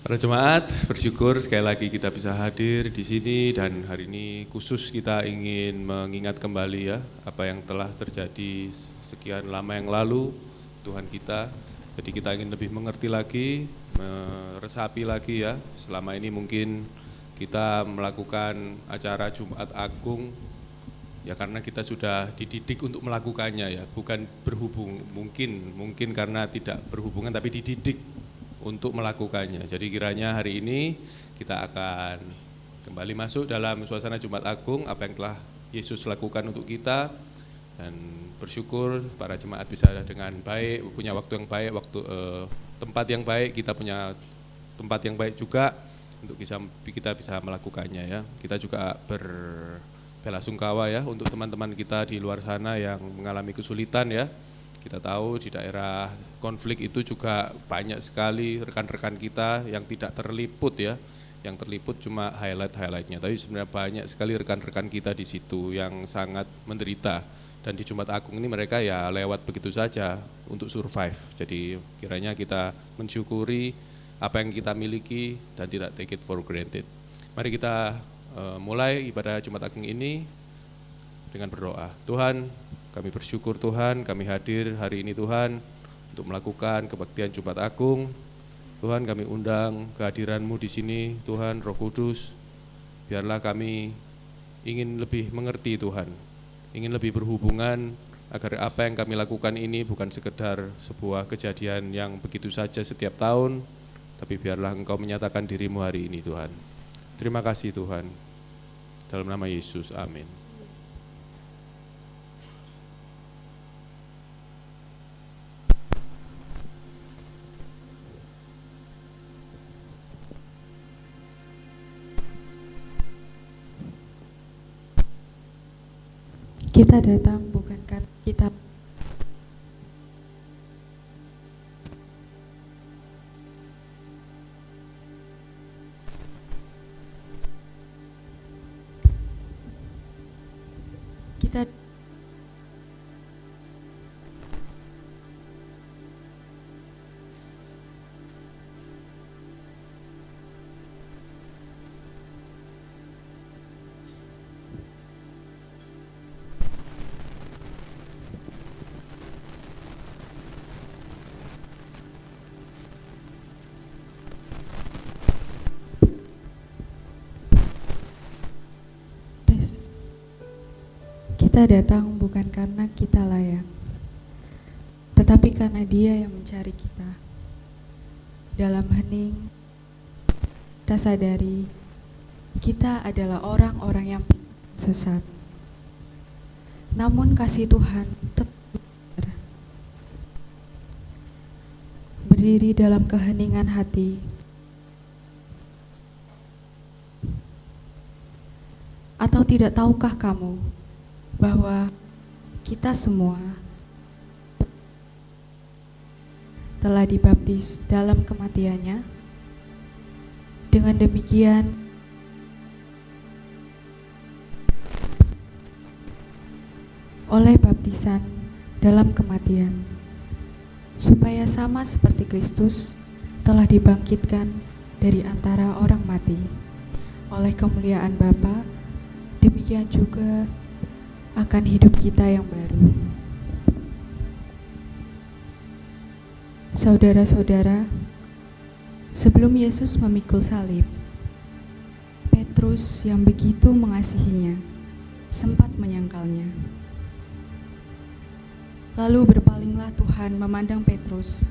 Para jemaat, bersyukur sekali lagi kita bisa hadir di sini dan hari ini khusus kita ingin mengingat kembali ya apa yang telah terjadi sekian lama yang lalu Tuhan kita. Jadi kita ingin lebih mengerti lagi, meresapi lagi ya. Selama ini mungkin kita melakukan acara Jumat Agung ya karena kita sudah dididik untuk melakukannya ya, bukan berhubung, mungkin karena tidak berhubungan tapi dididik untuk melakukannya. Jadi kiranya hari ini kita akan kembali masuk dalam suasana Jumat Agung, apa yang telah Yesus lakukan untuk kita, dan bersyukur para jemaat bisa dengan baik, punya waktu yang baik, tempat yang baik, kita punya tempat yang baik juga untuk kita bisa melakukannya ya. Kita juga berbelasungkawa ya untuk teman-teman kita di luar sana yang mengalami kesulitan ya. Kita tahu di daerah konflik itu juga banyak sekali rekan-rekan kita yang tidak terliput ya, yang terliput cuma highlight-highlightnya, tapi sebenarnya banyak sekali rekan-rekan kita di situ yang sangat menderita. Dan di Jumat Agung ini mereka ya lewat begitu saja untuk survive. Jadi kiranya kita mensyukuri apa yang kita miliki dan tidak take it for granted. Mari kita mulai ibadah Jumat Agung ini dengan berdoa. Tuhan, kami bersyukur Tuhan, kami hadir hari ini Tuhan untuk melakukan kebaktian Jumat Agung. Tuhan, kami undang kehadiran-Mu di sini Tuhan, Roh Kudus. Biarlah kami ingin lebih mengerti Tuhan, ingin lebih berhubungan agar apa yang kami lakukan ini bukan sekedar sebuah kejadian yang begitu saja setiap tahun, tapi biarlah Engkau menyatakan diri-Mu hari ini Tuhan. Terima kasih Tuhan. Dalam nama Yesus, amin. Kita datang bukan karena kita datang bukan karena kita layak, tetapi karena Dia yang mencari kita. Dalam hening, kita sadari kita adalah orang-orang yang sesat. Namun kasih Tuhan tetap berdiri dalam keheningan hati. Atau tidak tahukah kamu bahwa kita semua telah dibaptis dalam kematiannya? Dengan demikian, oleh baptisan dalam kematian, supaya sama seperti Kristus telah dibangkitkan dari antara orang mati, oleh kemuliaan Bapa, demikian juga akan hidup kita yang baru. Saudara-saudara, sebelum Yesus memikul salib, Petrus yang begitu mengasihinya sempat menyangkalnya. Lalu berpalinglah Tuhan memandang Petrus,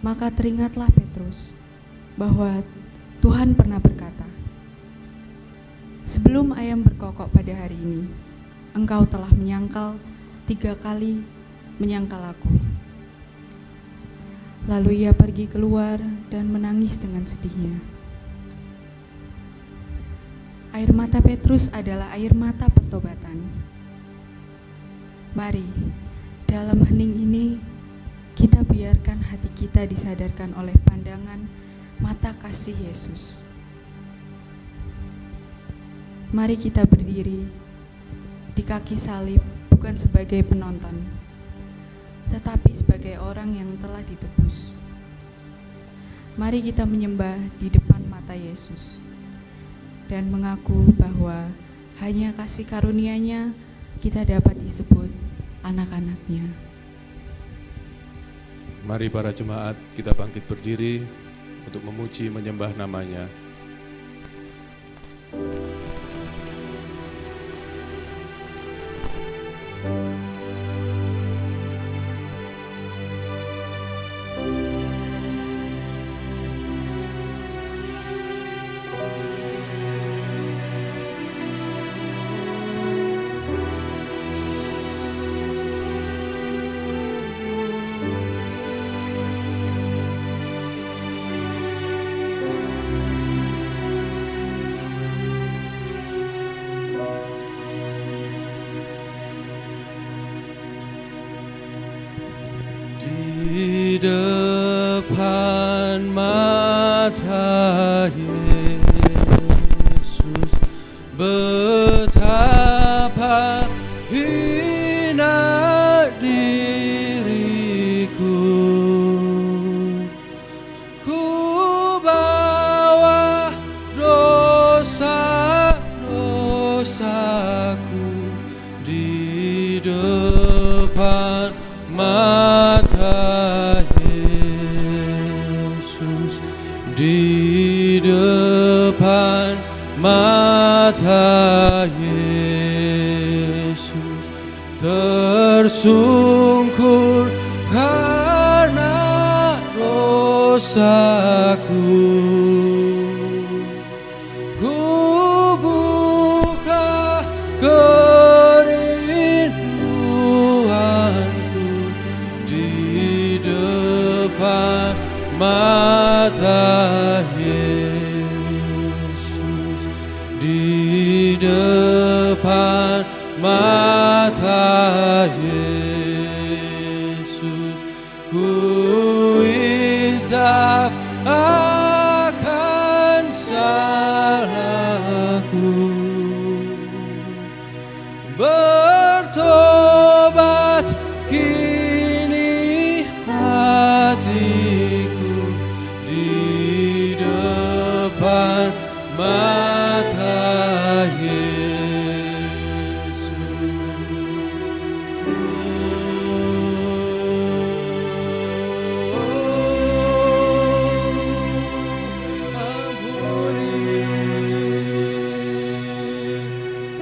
maka teringatlah Petrus bahwa Tuhan pernah berkata, "Sebelum ayam berkokok pada hari ini, engkau telah menyangkal 3 kali menyangkal aku." Lalu ia pergi keluar dan menangis dengan sedihnya. Air mata Petrus adalah air mata pertobatan. Mari, dalam hening ini, kita biarkan hati kita disadarkan oleh pandangan mata kasih Yesus. Mari kita berdiri di kaki salib bukan sebagai penonton, tetapi sebagai orang yang telah ditebus. Mari kita menyembah di depan mata Yesus dan mengaku bahwa hanya kasih karunia-Nya kita dapat disebut anak-anak-Nya. Mari para jemaat kita bangkit berdiri untuk memuji menyembah nama-Nya. Di depan mata Yesus, betapa hina diriku. Ku bawa dosa-dosaku di depan mata Yesus, di depan mata Yesus, tersungkur karena dosaku. Ku buka kerinduanku di depan mata Yesus, di depan mata Yesus, ku insaf akan salahku, bertobat kini hatiku di depan mata Yesus. Ampuni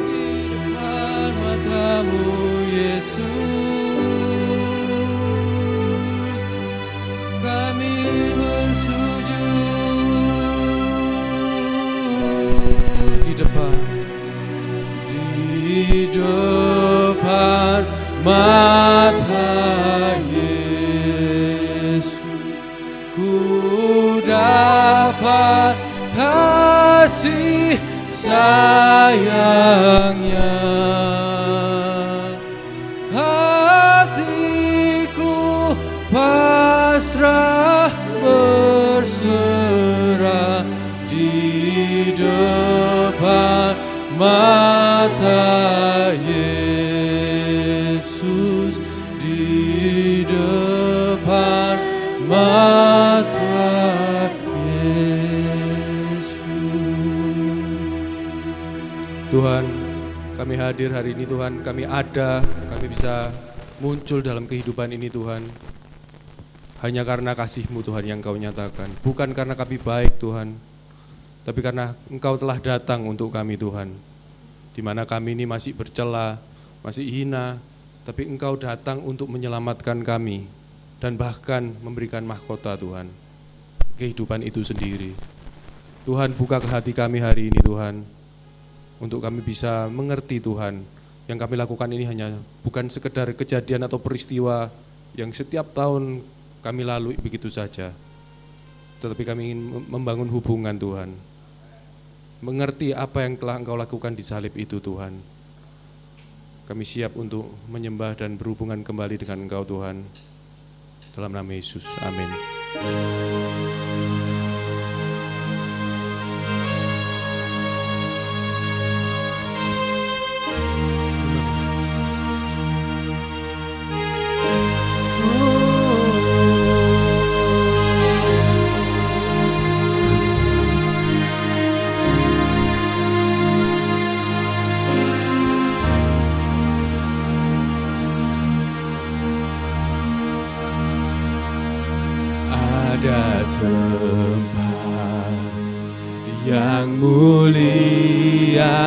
di depan matamu Yesus, kami bersujud di depan mata Yesus, ku dapat kasih sayangnya. Hatiku pasrah berserah di depan mata Yesus, di depan mata Yesus. Tuhan, kami hadir hari ini Tuhan, kami ada, kami bisa muncul dalam kehidupan ini Tuhan. Hanya karena kasih-Mu Tuhan yang Kau nyatakan, bukan karena kami baik Tuhan, tapi karena Engkau telah datang untuk kami Tuhan. Di mana kami ini masih bercela, masih hina, tapi Engkau datang untuk menyelamatkan kami dan bahkan memberikan mahkota Tuhan, kehidupan itu sendiri. Tuhan, buka ke hati kami hari ini Tuhan, untuk kami bisa mengerti Tuhan, yang kami lakukan ini hanya bukan sekedar kejadian atau peristiwa yang setiap tahun kami lalui begitu saja, tetapi kami ingin membangun hubungan Tuhan, mengerti apa yang telah Engkau lakukan di salib itu Tuhan. Kami siap untuk menyembah dan berhubungan kembali dengan Engkau Tuhan. Dalam nama Yesus, amin. mulia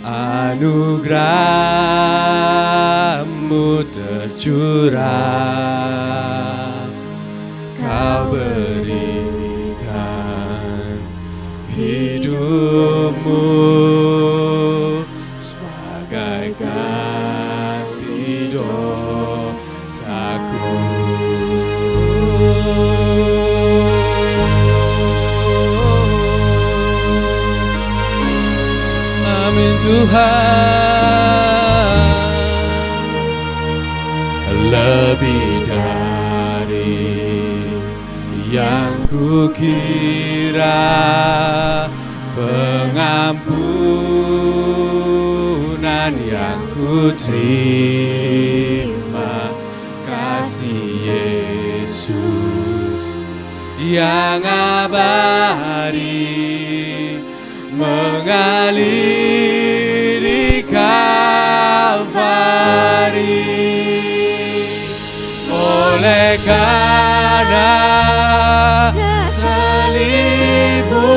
anugerah-Mu tercurah, Kau berikan hidup-Mu sebagai ganti dosaku. Amin Tuhan. Lebih dari yang kukira, pengampunan yang kuterima, kasih Yesus yang abadi mengalir di Kalvari. Oleh karena salib-Mu,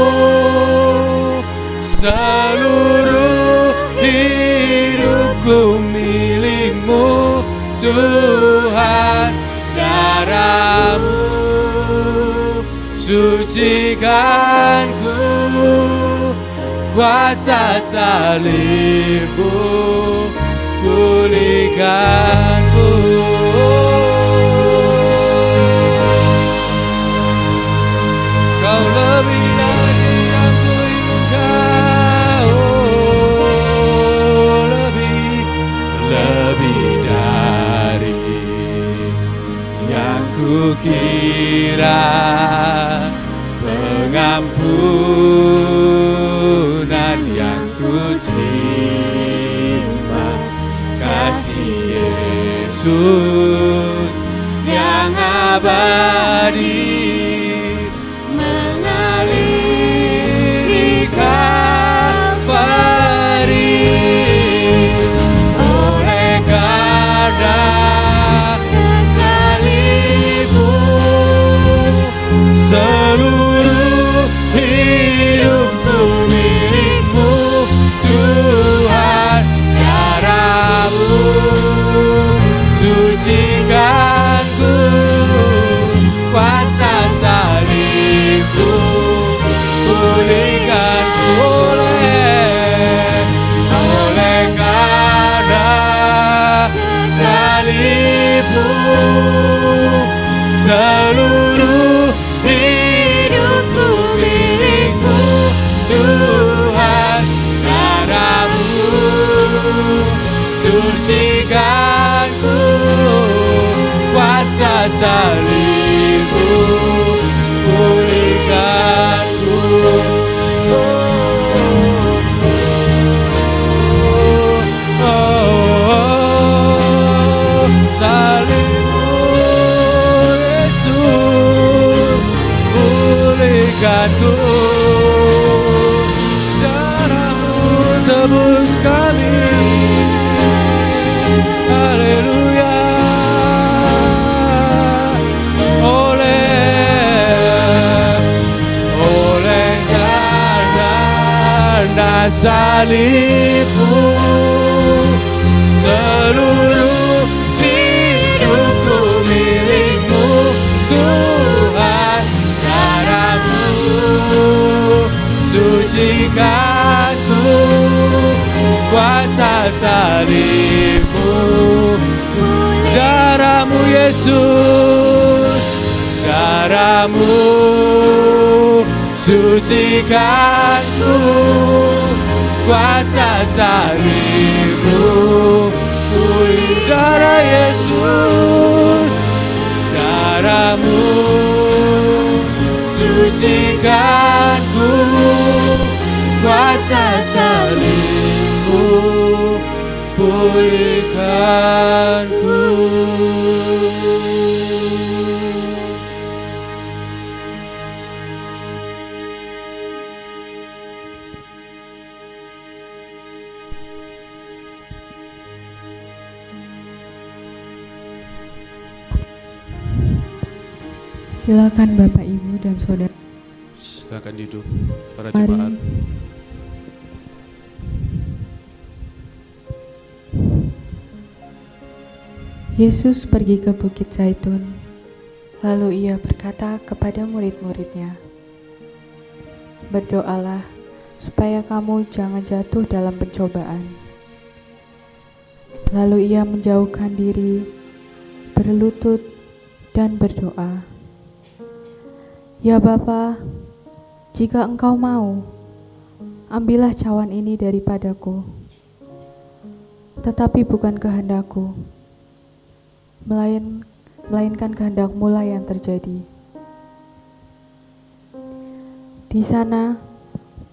seluruh hidupku milik-Mu Tuhan. Darah-Mu sucikanku, kuasa salib-Mu pulihkanku. Kau lebih dari yang kuinginkan, lebih dari yang kukira, pengampunan yang kuterima, kasih Yesus yang abadi mengalir di Kalvari. Oleh karena salib-Mu, seluruh hidupku milik-Mu Tuhan. Darah-Mu sucikanku, kuasa salib-Mu pulihkanku. Oleh karena salib-Mu, seluruh hidupku milik-Mu Tuhan. Darah-Mu sucikanku, kuasa salib-Mu pulihkanku. Salib-Mu Yesus pulihkanku. Darah-Mu tebus kami. Haleluya. Oleh karena salib-Mu, seluruh hidupku milik-Mu Tuhan. Darah-Mu sucikanku, kuasa salib-Mu. Darah-Mu Yesus, darah-Mu sucikanku, kuasa salib-Mu pulih. Darah Yesus, darah-Mu sucikanku, kuasa salib-Mu pulihkanku. Silakan Bapak, Ibu, dan Saudara Silakan duduk para jemaat. Yesus pergi ke Bukit Zaitun, lalu ia berkata kepada murid-muridnya, "Berdoalah supaya kamu jangan jatuh dalam pencobaan." Lalu ia menjauhkan diri, berlutut, dan berdoa, "Ya Bapa, jika Engkau mau, ambillah cawan ini daripadaku. Tetapi bukan kehendakku, melainkan kehendak-Mu lah yang terjadi." Di sana,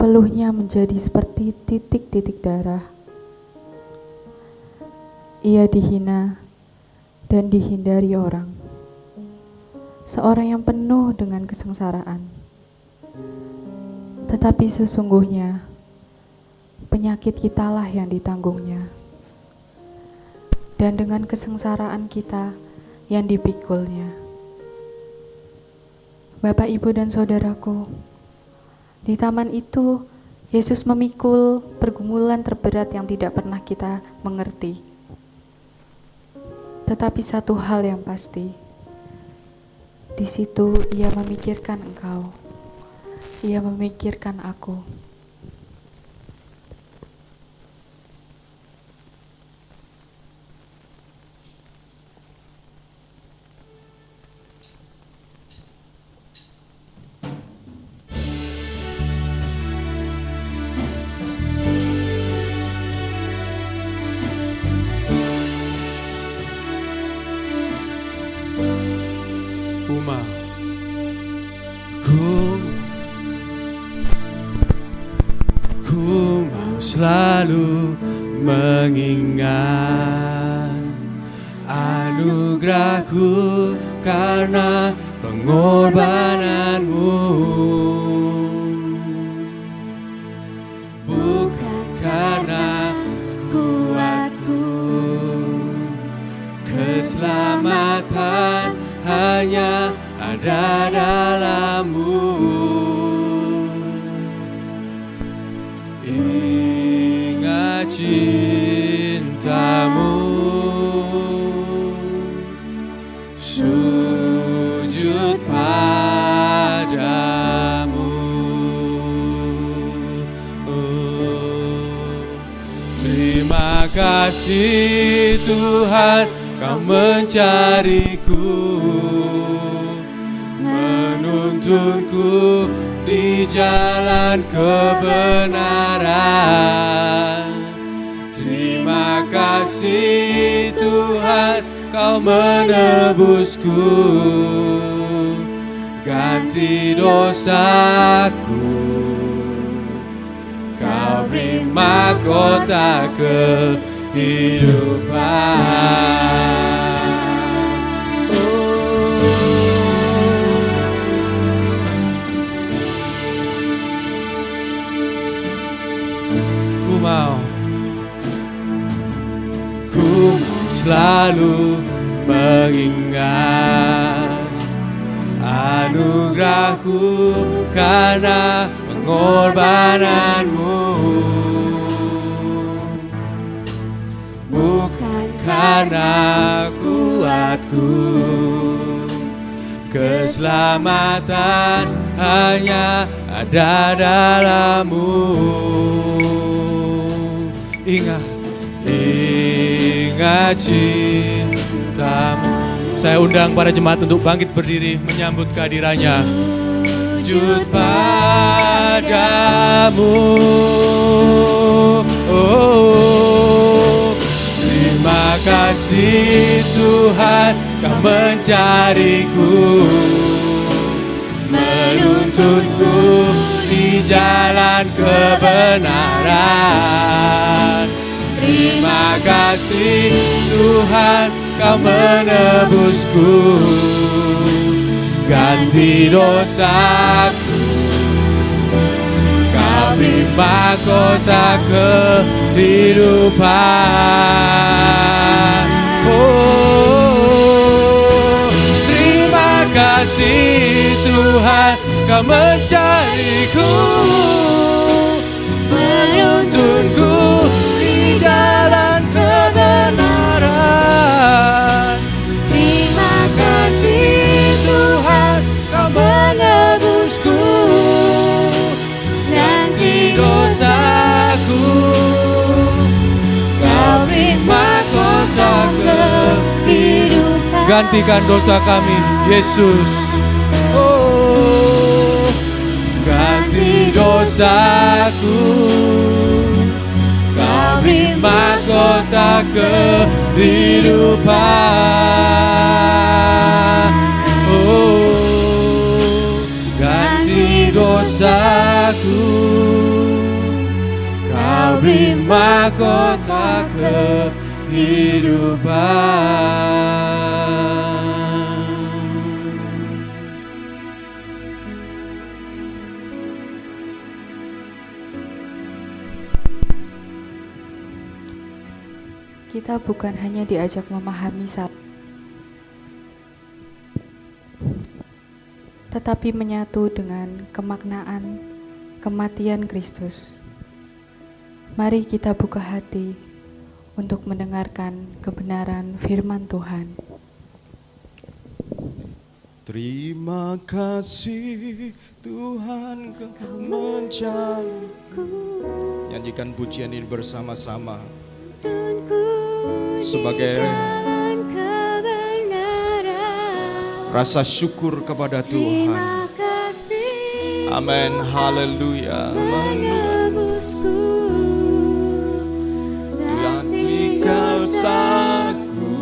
peluhnya menjadi seperti titik-titik darah. Ia dihina dan dihindari orang, seorang yang penuh dengan kesengsaraan. Tetapi sesungguhnya, penyakit kitalah yang ditanggungnya, dan dengan kesengsaraan kita yang dipikulnya. Bapak, Ibu, dan saudaraku, di taman itu Yesus memikul pergumulan terberat yang tidak pernah kita mengerti. Tetapi satu hal yang pasti, di situ Ia memikirkan engkau, Ia memikirkan aku. Ku mau selalu mengingat anugerah-Ku karena pengorbanan-Mu, bukan karena kuatku. Keselamatan hanya ada dalam-Mu. Ingat cinta-Mu, sujud padamu. Terima kasih Tuhan, Kau mencariku, menuntunku di jalan kebenaran. Terima kasih Tuhan, Kau menebusku, ganti dosaku. Kau beri mahkota kehidupan. Ku mau selalu mengingat anugerah-Ku karena pengorbanan-Mu, bukan karena kuatku. Keselamatan hanya ada dalam-Mu. Ingat cinta-Mu. Saya undang para jemaat untuk bangkit berdiri menyambut kehadirannya. Sujud padamu, terima kasih Tuhan, Kau mencariku, menuntunku di jalan kebenaran. Terima kasih Tuhan, Kau menebusku, ganti dosaku. Kau beri mahkota kehidupan. Oh, terima kasih Tuhan, Kau mencariku, menuntunku di jalan kebenaran. Terima kasih Tuhan, Kau menebusku, ganti dosaku. Kau beri mahkota kehidupan. Gantikan dosa kami, Yesus. Oh, ganti dosaku. Kau beri mahkota kehidupan. Oh, ganti dosaku. Kau beri mahkota kehidupan. Kita bukan hanya diajak memahami salah, tetapi menyatu dengan kemaknaan kematian Kristus. Mari kita buka hati untuk mendengarkan kebenaran firman Tuhan. Terima kasih Tuhan, Kau mencariku. Nyanyikan pujian ini bersama-sama sebagai rasa syukur kepada Tuhan. Amin, haleluya. Ganti dosaku,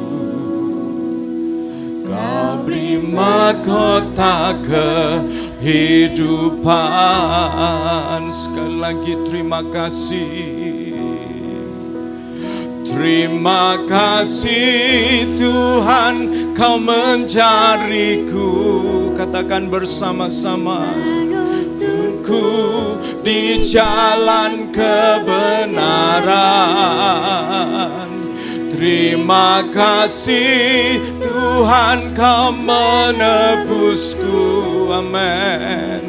Kau beri mahkota kehidupan. Sekali lagi terima kasih. Terima kasih Tuhan, Kau mencariku. Katakan bersama-sama. Ku di jalan kebenaran. Terima kasih Tuhan, Kau menebusku. Amin.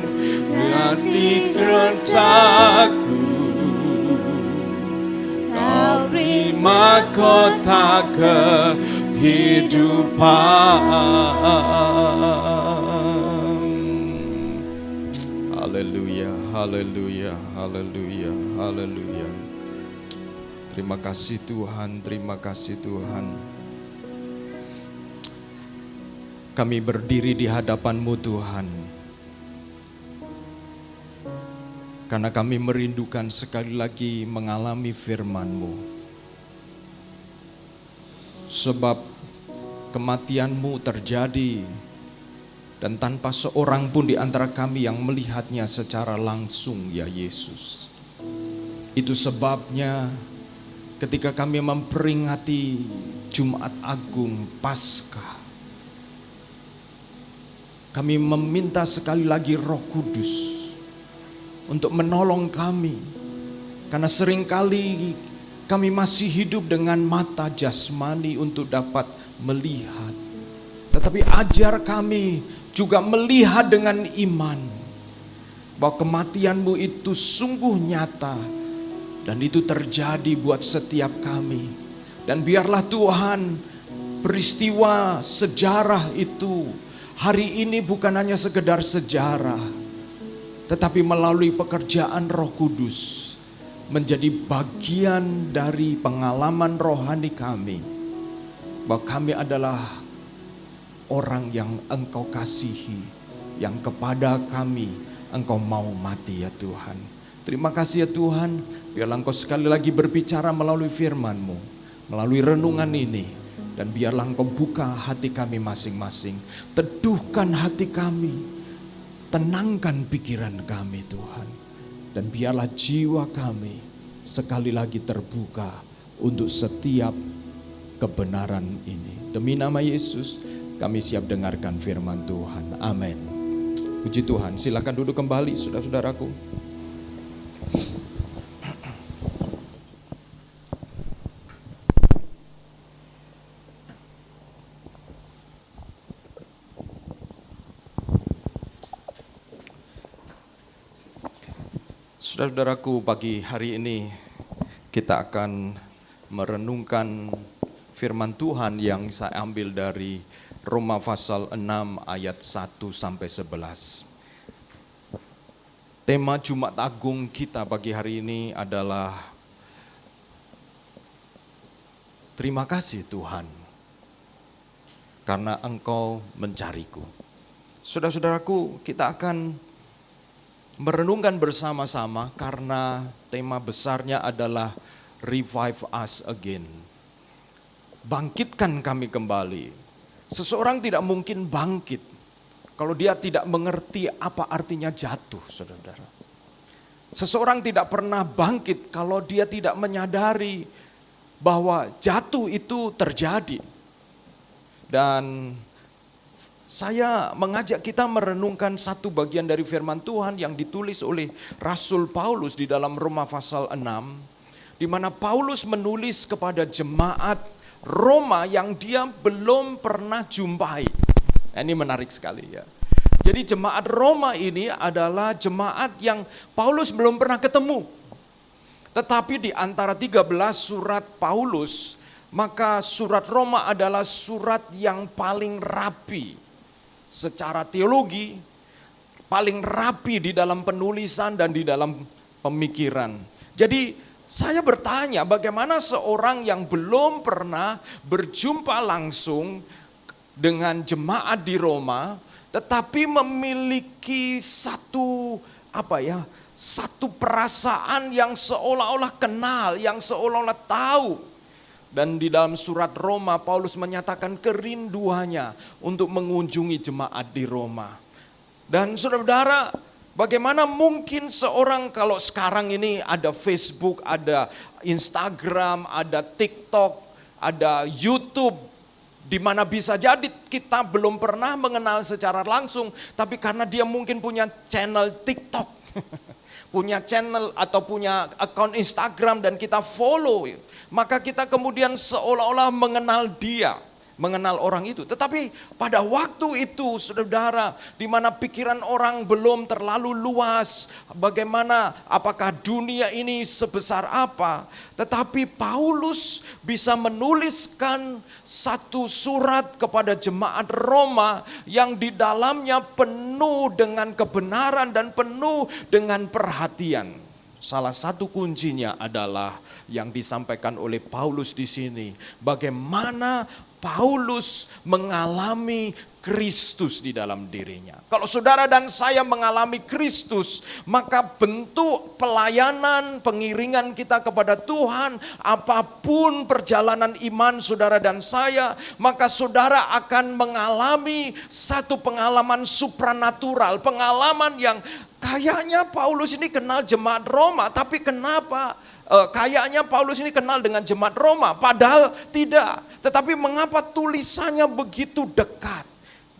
Ganti dosaku, Kau beri mahkota kehidupan. Haleluya, haleluya, haleluya, haleluya. Terima kasih Tuhan, terima kasih Tuhan. Kami berdiri di hadapan-Mu Tuhan, karena kami merindukan sekali lagi mengalami firman-Mu. Sebab kematian-Mu terjadi dan tanpa seorang pun di antara kami yang melihatnya secara langsung, ya Yesus. Itu sebabnya ketika kami memperingati Jumat Agung Paskah, kami meminta sekali lagi Roh Kudus untuk menolong kami, karena seringkali kami masih hidup dengan mata jasmani untuk dapat melihat. Tetapi ajar kami juga melihat dengan iman bahwa kematian-Mu itu sungguh nyata dan itu terjadi buat setiap kami. Dan biarlah Tuhan, peristiwa sejarah itu hari ini bukan hanya sekedar sejarah, tetapi melalui pekerjaan Roh Kudus menjadi bagian dari pengalaman rohani kami, bahwa kami adalah orang yang Engkau kasihi, yang kepada kami Engkau mau mati, ya Tuhan. Terima kasih ya Tuhan, biarlah Engkau sekali lagi berbicara melalui firman-Mu, melalui renungan ini, dan biarlah Engkau buka hati kami masing-masing, teduhkan hati kami, tenangkan pikiran kami Tuhan. Dan biarlah jiwa kami sekali lagi terbuka untuk setiap kebenaran ini. Demi nama Yesus kami siap dengarkan firman Tuhan. Amin. Puji Tuhan, silakan duduk kembali saudara-saudaraku. Saudara-saudaraku, pagi hari ini kita akan merenungkan firman Tuhan yang saya ambil dari Roma pasal 6 ayat 1 sampai 11. Tema Jumat Agung kita pagi hari ini adalah terima kasih Tuhan karena Engkau mencariku. Saudara-saudaraku, kita akan merenungkan bersama-sama karena tema besarnya adalah revive us again. Bangkitkan kami kembali. Seseorang tidak mungkin bangkit kalau dia tidak mengerti apa artinya jatuh, saudara-saudara. Seseorang tidak pernah bangkit kalau dia tidak menyadari bahwa jatuh itu terjadi. Dan saya mengajak kita merenungkan satu bagian dari firman Tuhan yang ditulis oleh Rasul Paulus di dalam Roma pasal 6, di mana Paulus menulis kepada jemaat Roma yang dia belum pernah jumpai. Ini menarik sekali ya. Jadi jemaat Roma ini adalah jemaat yang Paulus belum pernah ketemu. Tetapi di antara 13 surat Paulus, maka surat Roma adalah surat yang paling rapi secara teologi, paling rapi di dalam penulisan dan di dalam pemikiran. Jadi saya bertanya, bagaimana seorang yang belum pernah berjumpa langsung dengan jemaat di Roma, tetapi memiliki satu perasaan yang seolah-olah kenal, yang seolah-olah tahu. Dan di dalam surat Roma, Paulus menyatakan kerinduannya untuk mengunjungi jemaat di Roma. Dan saudara-saudara, bagaimana mungkin seorang kalau sekarang ini ada Facebook, ada Instagram, ada TikTok, ada YouTube, di mana bisa jadi kita belum pernah mengenal secara langsung, tapi karena dia mungkin punya channel TikTok, punya channel atau punya akun Instagram dan kita follow, maka kita kemudian seolah-olah mengenal dia, mengenal orang itu. Tetapi pada waktu itu, saudara, di mana pikiran orang belum terlalu luas, bagaimana, apakah dunia ini sebesar apa, tetapi Paulus bisa menuliskan satu surat kepada jemaat Roma yang di dalamnya penuh dengan kebenaran dan penuh dengan perhatian. Salah satu kuncinya adalah yang disampaikan oleh Paulus di sini, bagaimana Paulus mengalami Kristus di dalam dirinya. Kalau saudara dan saya mengalami Kristus, maka bentuk pelayanan, pengiringan kita kepada Tuhan, apapun perjalanan iman saudara dan saya, maka saudara akan mengalami satu pengalaman supranatural, pengalaman yang kayaknya Paulus ini kenal jemaat Roma, tapi kenapa kayaknya Paulus ini kenal dengan jemaat Roma, padahal tidak. Tetapi mengapa tulisannya begitu dekat?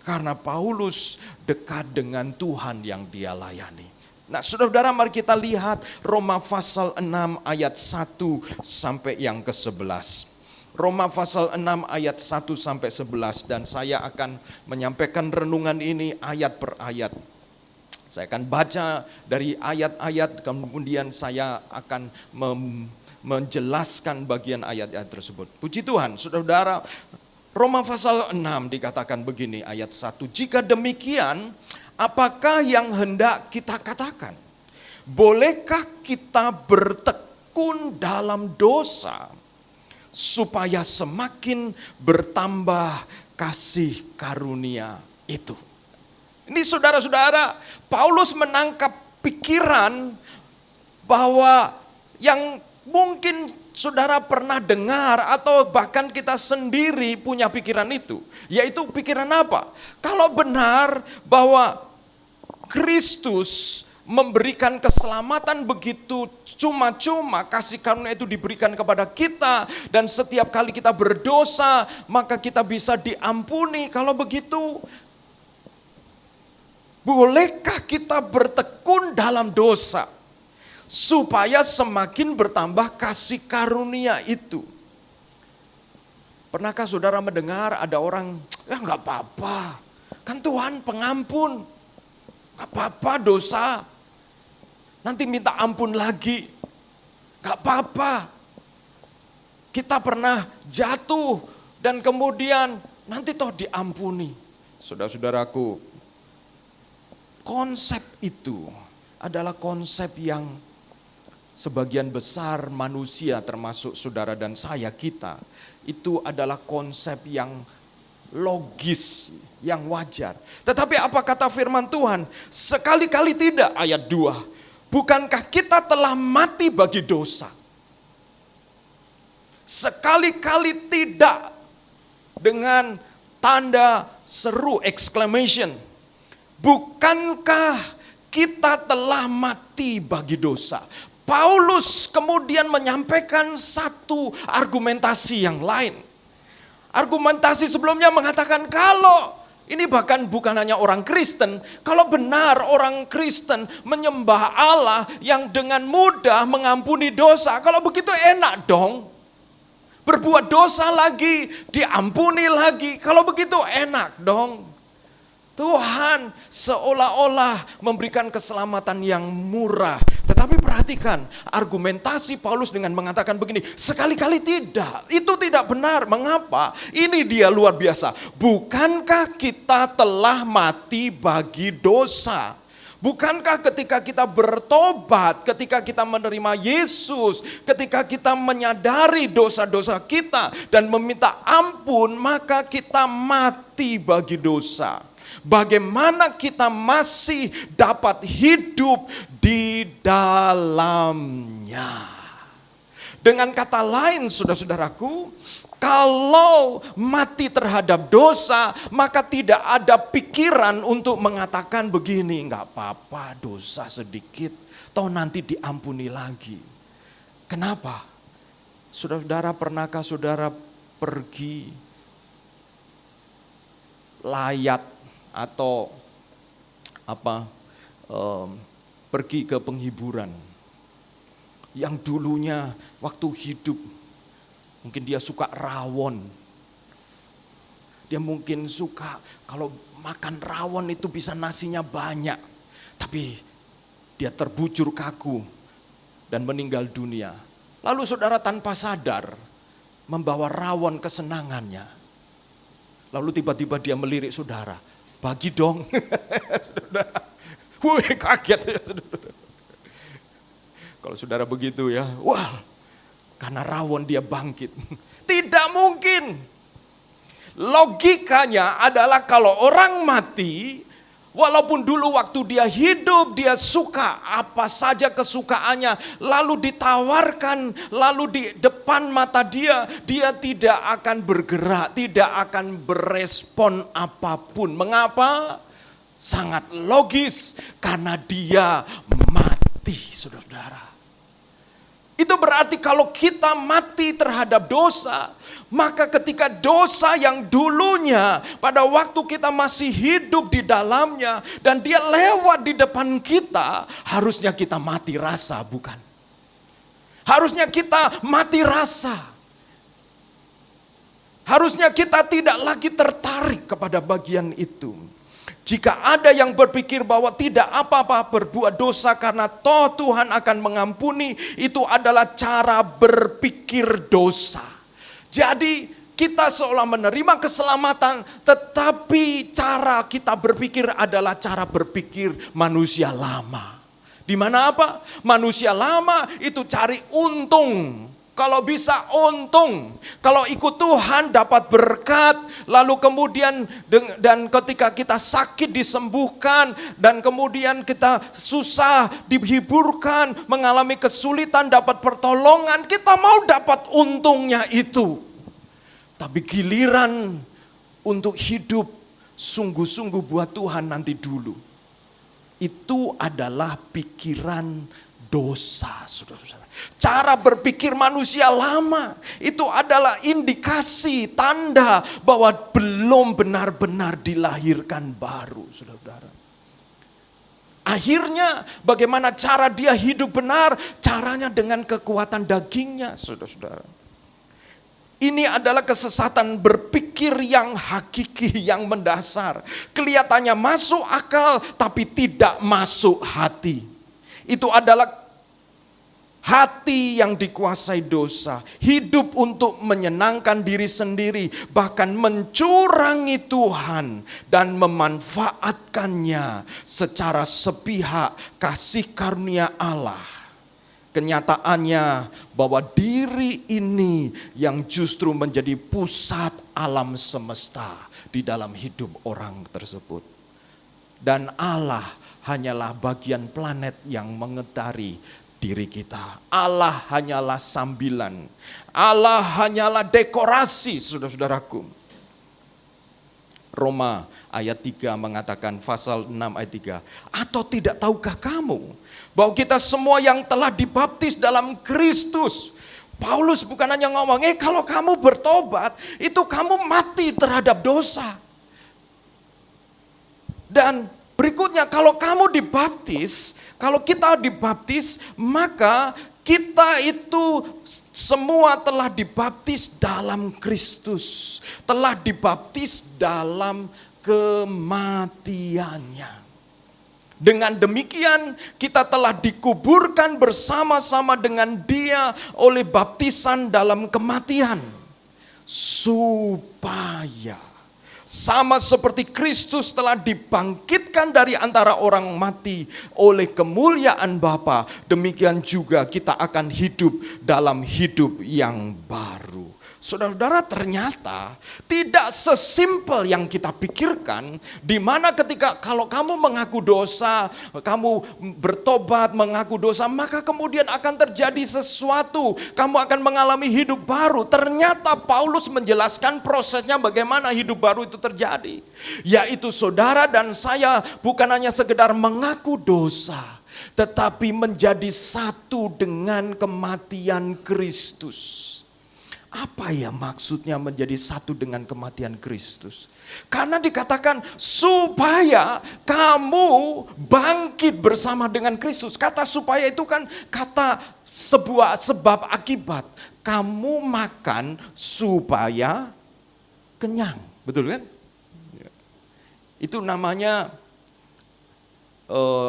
Karena Paulus dekat dengan Tuhan yang dia layani. Nah, saudara-saudara, mari kita lihat Roma pasal 6 ayat 1 sampai yang ke-11. Roma pasal 6 ayat 1 sampai 11, dan saya akan menyampaikan renungan ini ayat per ayat. Saya akan baca dari ayat-ayat, kemudian saya akan menjelaskan bagian ayat-ayat tersebut. Puji Tuhan, saudara-saudara, Roma pasal 6 dikatakan begini, ayat 1. Jika demikian, apakah yang hendak kita katakan? Bolehkah kita bertekun dalam dosa supaya semakin bertambah kasih karunia itu? Ini saudara-saudara, Paulus menangkap pikiran bahwa yang mungkin saudara pernah dengar atau bahkan kita sendiri punya pikiran itu. Yaitu pikiran apa? Kalau benar bahwa Kristus memberikan keselamatan begitu cuma-cuma, kasih karunia itu diberikan kepada kita, dan setiap kali kita berdosa maka kita bisa diampuni. Kalau begitu, bolehkah kita bertekun dalam dosa supaya semakin bertambah kasih karunia itu? Pernahkah saudara mendengar ada orang, ya nggak apa-apa, kan Tuhan pengampun, nggak apa-apa dosa. nanti minta ampun lagi. Gak apa-apa. Kita pernah jatuh dan kemudian nanti toh diampuni. Saudara-saudaraku, konsep itu adalah konsep yang sebagian besar manusia termasuk saudara dan saya kita, itu adalah konsep yang logis, yang wajar. Tetapi apa kata firman Tuhan? Sekali-kali tidak, ayat 2. Bukankah kita telah mati bagi dosa? Sekali-kali tidak, dengan tanda seru, exclamation. Bukankah kita telah mati bagi dosa? Paulus kemudian menyampaikan satu argumentasi yang lain. Argumentasi sebelumnya mengatakan kalau ini bahkan bukan hanya orang Kristen, kalau benar orang Kristen menyembah Allah yang dengan mudah mengampuni dosa, kalau begitu enak dong. Berbuat dosa lagi, diampuni lagi, kalau begitu enak dong. Tuhan seolah-olah memberikan keselamatan yang murah. Tetapi perhatikan argumentasi Paulus dengan mengatakan begini, sekali-kali tidak, itu tidak benar. Mengapa? Ini dia luar biasa. Bukankah kita telah mati bagi dosa? Bukankah ketika kita bertobat, ketika kita menerima Yesus, ketika kita menyadari dosa-dosa kita dan meminta ampun, maka kita mati bagi dosa. Bagaimana kita masih dapat hidup di dalamnya. Dengan kata lain, saudara-saudaraku, kalau mati terhadap dosa, maka tidak ada pikiran untuk mengatakan begini, enggak apa-apa dosa sedikit, toh nanti diampuni lagi. Kenapa? Saudara-saudara, pernahkah saudara pergi layat atau pergi ke penghiburan yang dulunya waktu hidup mungkin dia suka rawon, dia mungkin suka kalau makan rawon itu bisa nasinya banyak, tapi dia terbujur kaku dan meninggal dunia. Lalu saudara tanpa sadar membawa rawon kesenangannya, lalu tiba-tiba dia melirik saudara, bagi dong. Wih, kaget ya saudara. Kalau saudara begitu ya, wah, karena rawon dia bangkit. Tidak mungkin. Logikanya adalah kalau orang mati, walaupun dulu waktu dia hidup, dia suka apa saja kesukaannya, lalu ditawarkan, lalu di depan mata dia tidak akan bergerak, tidak akan berespon apapun. Mengapa? Sangat logis, karena dia mati, saudara-saudara. Itu berarti kalau kita mati terhadap dosa, maka ketika dosa yang dulunya pada waktu kita masih hidup di dalamnya dan dia lewat di depan kita, harusnya kita mati rasa, bukan? Harusnya kita mati rasa. Harusnya kita tidak lagi tertarik kepada bagian itu. Jika ada yang berpikir bahwa tidak apa-apa berbuat dosa karena toh Tuhan akan mengampuni, itu adalah cara berpikir dosa. Jadi kita seolah menerima keselamatan, tetapi cara kita berpikir adalah cara berpikir manusia lama. Di mana apa? Manusia lama itu cari untung. Kalau bisa untung, kalau ikut Tuhan dapat berkat, lalu kemudian dan ketika kita sakit disembuhkan, dan kemudian kita susah dihiburkan, mengalami kesulitan dapat pertolongan, kita mau dapat untungnya itu. Tapi giliran untuk hidup sungguh-sungguh buat Tuhan nanti dulu, itu adalah pikiran dosa, saudara-saudara. Cara berpikir manusia lama itu adalah indikasi, tanda bahwa belum benar-benar dilahirkan baru, saudara-saudara. Akhirnya bagaimana cara dia hidup benar? Caranya dengan kekuatan dagingnya, saudara-saudara. Ini adalah kesesatan berpikir yang hakiki, yang mendasar. Kelihatannya masuk akal tapi tidak masuk hati. Itu adalah hati yang dikuasai dosa, hidup untuk menyenangkan diri sendiri, bahkan mencurangi Tuhan dan memanfaatkannya secara sepihak kasih karunia Allah. Kenyataannya bahwa diri ini yang justru menjadi pusat alam semesta di dalam hidup orang tersebut. Dan Allah hanyalah bagian planet yang mengitari diri kita. Allah hanyalah sambilan. Allah hanyalah dekorasi, saudara-saudaraku. Roma ayat 3 mengatakan, pasal 6 ayat 3. Atau tidak tahukah kamu bahwa kita semua yang telah dibaptis dalam Kristus. Paulus bukan hanya ngomong, kalau kamu bertobat, itu kamu mati terhadap dosa. Dan berikutnya, kalau kamu dibaptis, kalau kita dibaptis, maka kita itu semua telah dibaptis dalam Kristus. Telah dibaptis dalam kematiannya. Dengan demikian, kita telah dikuburkan bersama-sama dengan Dia oleh baptisan dalam kematian. Supaya sama seperti Kristus telah dibangkitkan dari antara orang mati oleh kemuliaan Bapa, demikian juga kita akan hidup dalam hidup yang baru. Saudara-saudara, ternyata tidak sesimpel yang kita pikirkan, di mana ketika kalau kamu mengaku dosa, kamu bertobat mengaku dosa, maka kemudian akan terjadi sesuatu, kamu akan mengalami hidup baru. Ternyata Paulus menjelaskan prosesnya bagaimana hidup baru itu terjadi. Yaitu saudara dan saya bukan hanya sekedar mengaku dosa, tetapi menjadi satu dengan kematian Kristus. Apa ya maksudnya menjadi satu dengan kematian Kristus? Karena dikatakan supaya kamu bangkit bersama dengan Kristus. Kata supaya itu kan kata sebuah sebab akibat. Kamu makan supaya kenyang, betul kan? Itu namanya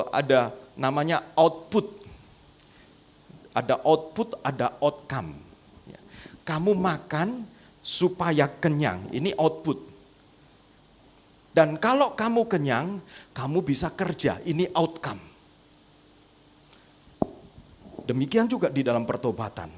ada namanya output. Ada output, ada outcome. Kamu makan supaya kenyang, ini output. Dan kalau kamu kenyang, kamu bisa kerja, ini outcome. Demikian juga di dalam pertobatan.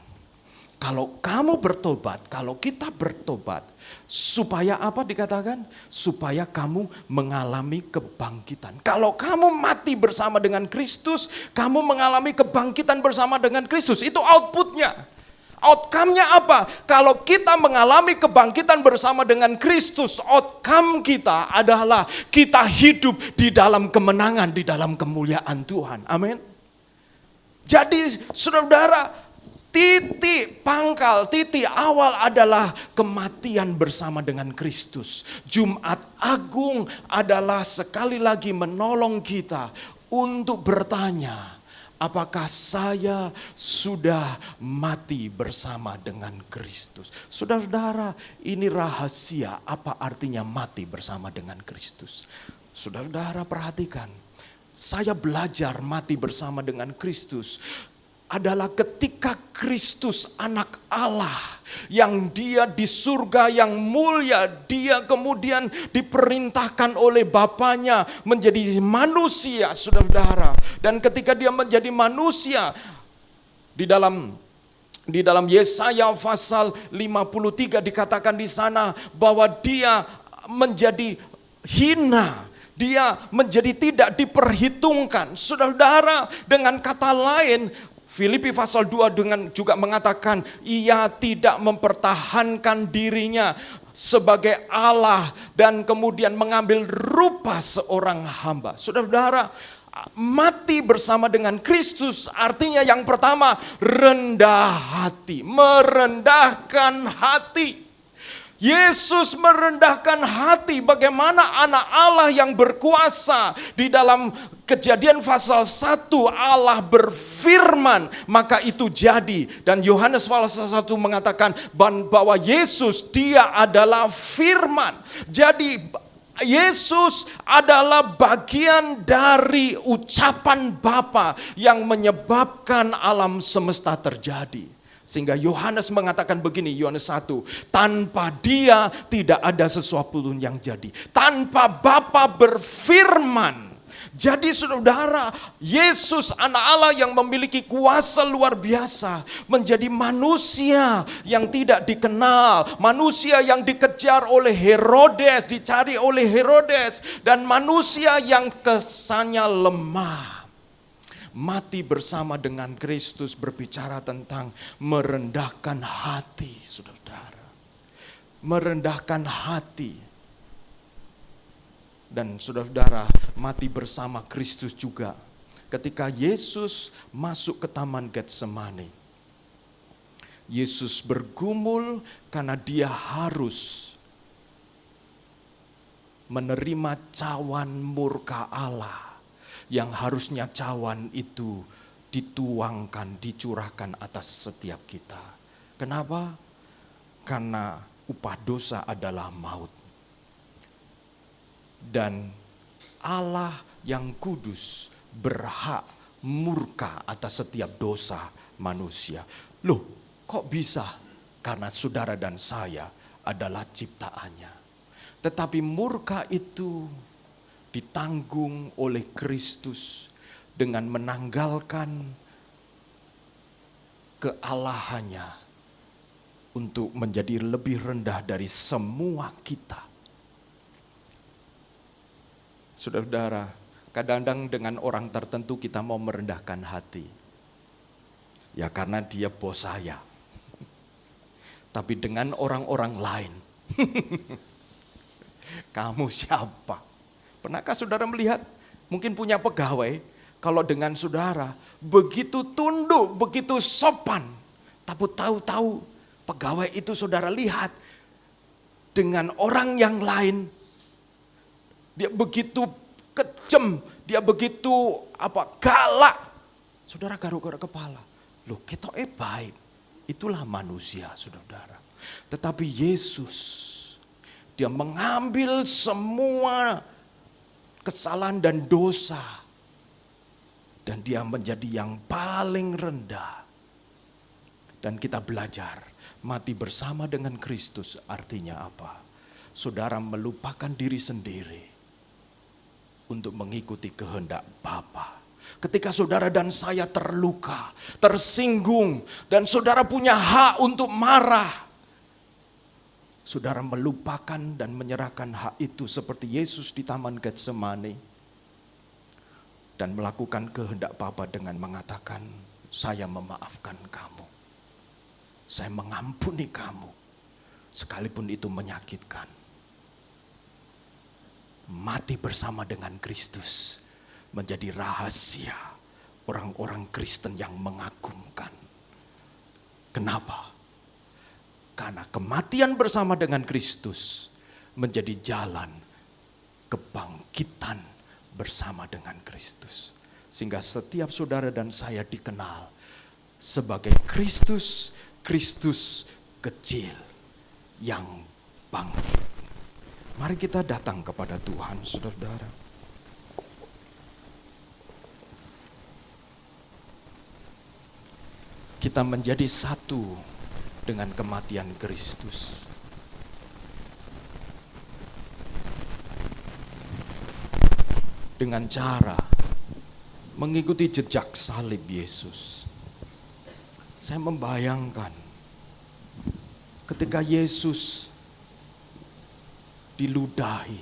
Kalau kamu bertobat, kalau kita bertobat, supaya apa dikatakan? Supaya kamu mengalami kebangkitan. Kalau kamu mati bersama dengan Kristus, kamu mengalami kebangkitan bersama dengan Kristus, itu outputnya. Outcome-nya apa? Kalau kita mengalami kebangkitan bersama dengan Kristus, outcome kita adalah kita hidup di dalam kemenangan, di dalam kemuliaan Tuhan. Amin. Jadi saudara, titik pangkal, titik awal adalah kematian bersama dengan Kristus. Jumat Agung adalah sekali lagi menolong kita untuk bertanya, apakah saya sudah mati bersama dengan Kristus? Saudara-saudara, ini rahasia apa artinya mati bersama dengan Kristus. Saudara-saudara perhatikan, saya belajar mati bersama dengan Kristus adalah ketika Kristus anak Allah yang dia di surga yang mulia, dia kemudian diperintahkan oleh Bapanya menjadi manusia, saudara-saudara. Dan ketika dia menjadi manusia, di dalam Yesaya pasal 53 dikatakan di sana bahwa dia menjadi hina. Dia menjadi tidak diperhitungkan. Saudara-saudara, dengan kata lain, Filipi pasal 2 juga mengatakan ia tidak mempertahankan dirinya sebagai Allah dan kemudian mengambil rupa seorang hamba. Saudara-saudara, mati bersama dengan Kristus artinya yang pertama rendah hati, merendahkan hati. Yesus merendahkan hati. Bagaimana anak Allah yang berkuasa. Di dalam Kejadian pasal 1 Allah berfirman, maka itu jadi. Dan Yohanes pasal 1 mengatakan bahwa Yesus dia adalah firman. Jadi Yesus adalah bagian dari ucapan Bapa yang menyebabkan alam semesta terjadi. Sehingga Yohanes mengatakan begini, Yohanes 1, tanpa Dia tidak ada sesuatu pun yang jadi. Tanpa Bapa berfirman. Jadi saudara, Yesus anak Allah yang memiliki kuasa luar biasa menjadi manusia yang tidak dikenal, manusia yang dikejar oleh Herodes, dicari oleh Herodes, dan manusia yang kesannya lemah. Mati bersama dengan Kristus berbicara tentang merendahkan hati, saudara. Merendahkan hati. Dan saudara-saudara, mati bersama Kristus juga. Ketika Yesus masuk ke Taman Getsemani, Yesus bergumul karena Dia harus menerima cawan murka Allah. Yang harusnya cawan itu dituangkan, dicurahkan atas setiap kita. Kenapa? Karena upah dosa adalah maut. Dan Allah yang kudus berhak murka atas setiap dosa manusia. Loh, kok bisa? Karena saudara dan saya adalah ciptaannya. Tetapi murka itu ditanggung oleh Kristus dengan menanggalkan kealahannya untuk menjadi lebih rendah dari semua kita. Saudara-saudara, kadang-kadang dengan orang tertentu kita mau merendahkan hati. Ya karena dia bos saya. Tapi dengan orang-orang lain, kamu siapa? Pernahkah saudara melihat, mungkin punya pegawai, kalau dengan saudara, begitu tunduk, begitu sopan. Tapi tahu-tahu pegawai itu saudara lihat, dengan orang yang lain, dia begitu kejam, dia begitu galak. Saudara garuk-garuk kepala. Loh, kita baik. Itulah manusia, saudara. Tetapi Yesus, Dia mengambil semua kesalahan dan dosa. Dan Dia menjadi yang paling rendah. Dan kita belajar, mati bersama dengan Kristus artinya apa? Saudara melupakan diri sendiri untuk mengikuti kehendak Bapa. Ketika saudara dan saya terluka, tersinggung, dan saudara punya hak untuk marah, saudara melupakan dan menyerahkan hak itu seperti Yesus di Taman Getsemani, dan melakukan kehendak Bapa dengan mengatakan, saya memaafkan kamu, saya mengampuni kamu, sekalipun itu menyakitkan. Mati bersama dengan Kristus menjadi rahasia orang-orang Kristen yang mengagumkan. Kenapa? Karena kematian bersama dengan Kristus menjadi jalan kebangkitan bersama dengan Kristus. Sehingga setiap saudara dan saya dikenal sebagai Kristus, Kristus kecil yang bangkit. Mari kita datang kepada Tuhan, saudara-saudara. Kita menjadi satu dengan kematian Kristus. Dengan cara mengikuti jejak salib Yesus. Saya membayangkan ketika Yesus diludahi.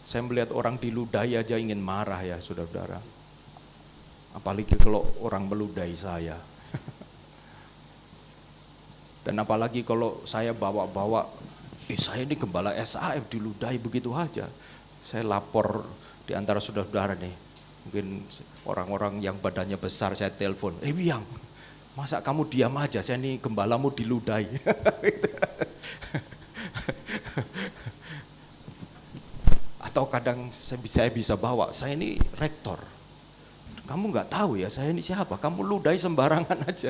Saya melihat orang diludahi aja ingin marah ya saudara-saudara. Apalagi kalau orang meludahi saya. Dan apalagi kalau saya bawa-bawa, saya ini gembala SAF diludahi begitu aja. Saya lapor di antara saudara-saudara nih. Mungkin orang-orang yang badannya besar saya telepon. Biang, masa kamu diam aja, saya ini gembalamu diludahi. Atau kadang saya bisa bawa, saya ini rektor. Kamu nggak tahu ya, saya ini siapa, kamu ludahi sembarangan aja.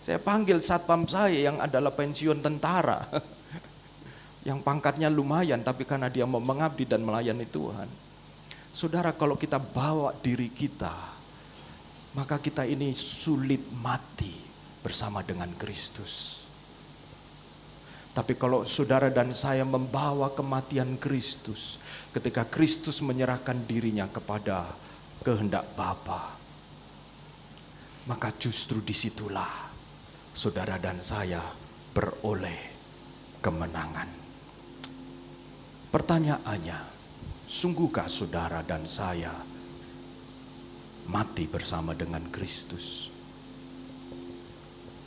Saya panggil satpam saya yang adalah pensiun tentara. Yang pangkatnya lumayan, tapi karena dia mau mengabdi dan melayani Tuhan. Saudara, kalau kita bawa diri kita, maka kita ini sulit mati bersama dengan Kristus. Tapi kalau saudara dan saya membawa kematian Kristus, ketika Kristus menyerahkan dirinya kepada kehendak Bapa, maka justru disitulah saudara dan saya beroleh kemenangan. Pertanyaannya, sungguhkah saudara dan saya mati bersama dengan Kristus?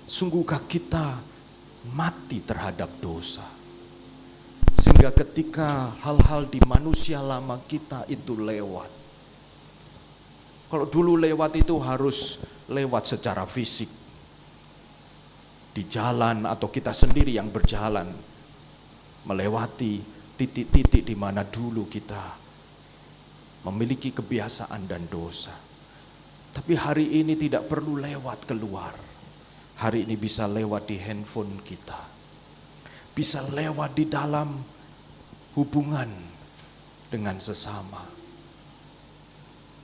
Sungguhkah kita mati terhadap dosa? Sehingga ketika hal-hal di manusia lama kita itu lewat. Kalau dulu lewat itu harus lewat secara fisik. Di jalan atau kita sendiri yang berjalan. Melewati titik-titik di mana dulu kita memiliki kebiasaan dan dosa. Tapi hari ini tidak perlu lewat keluar. Hari ini bisa lewat di handphone kita. Bisa lewat di dalam hubungan dengan sesama.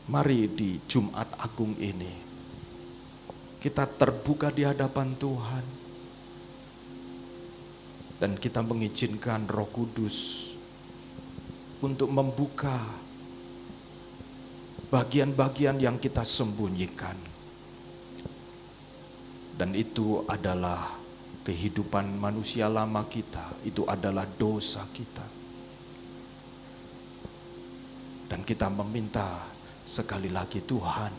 Mari di Jumat Agung ini kita terbuka di hadapan Tuhan. Dan kita mengizinkan Roh Kudus untuk membuka bagian-bagian yang kita sembunyikan. Dan itu adalah kehidupan manusia lama kita, itu adalah dosa kita. Dan kita meminta sekali lagi, Tuhan,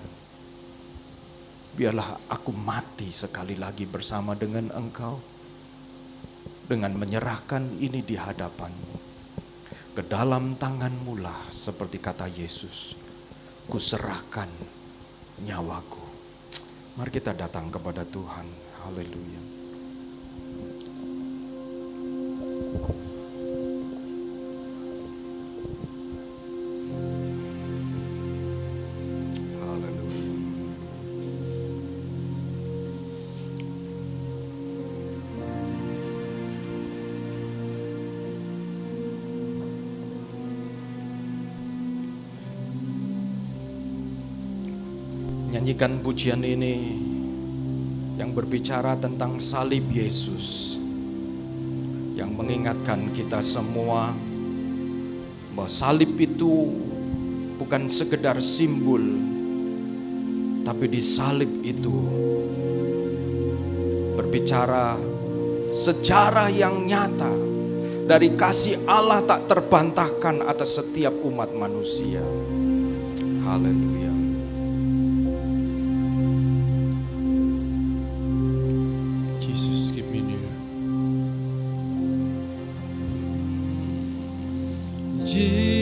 biarlah aku mati sekali lagi bersama dengan Engkau. Dengan menyerahkan ini di hadapan-Mu. Ke dalam tangan-Mu lah, seperti kata Yesus, kuserahkan nyawaku. Mari kita datang kepada Tuhan. Haleluya. Nyanyikan pujian ini yang berbicara tentang salib Yesus, yang mengingatkan kita semua bahwa salib itu bukan sekedar simbol, tapi di salib itu berbicara sejarah yang nyata dari kasih Allah tak terbantahkan atas setiap umat manusia. Haleluya. Jesus,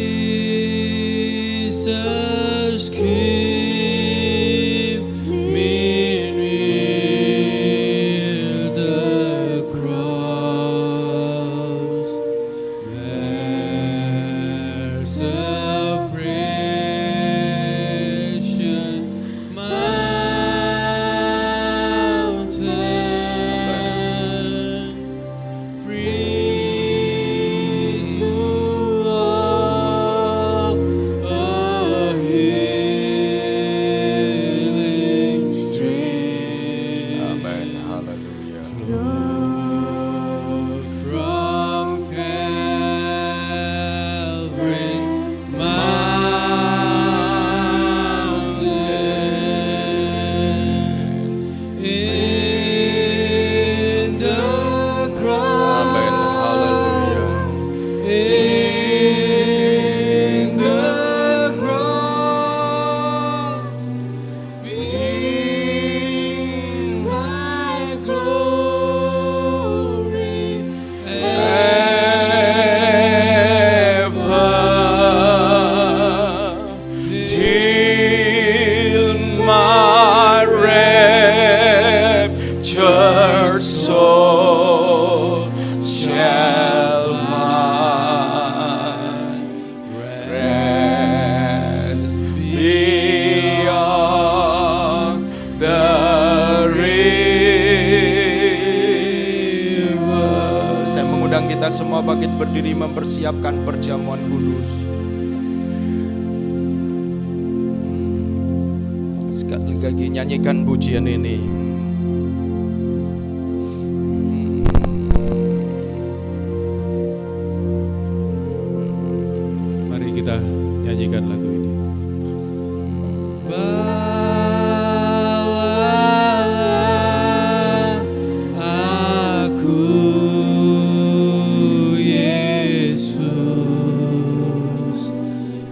keep me near the cross. There's a precious mountain, free to walk a hill. kita semua bangkit berdiri mempersiapkan perjamuan kudus. Sekali lagi nyanyikan pujian ini. Mari kita nyanyikan lagu ini. Bawalah aku Yesus.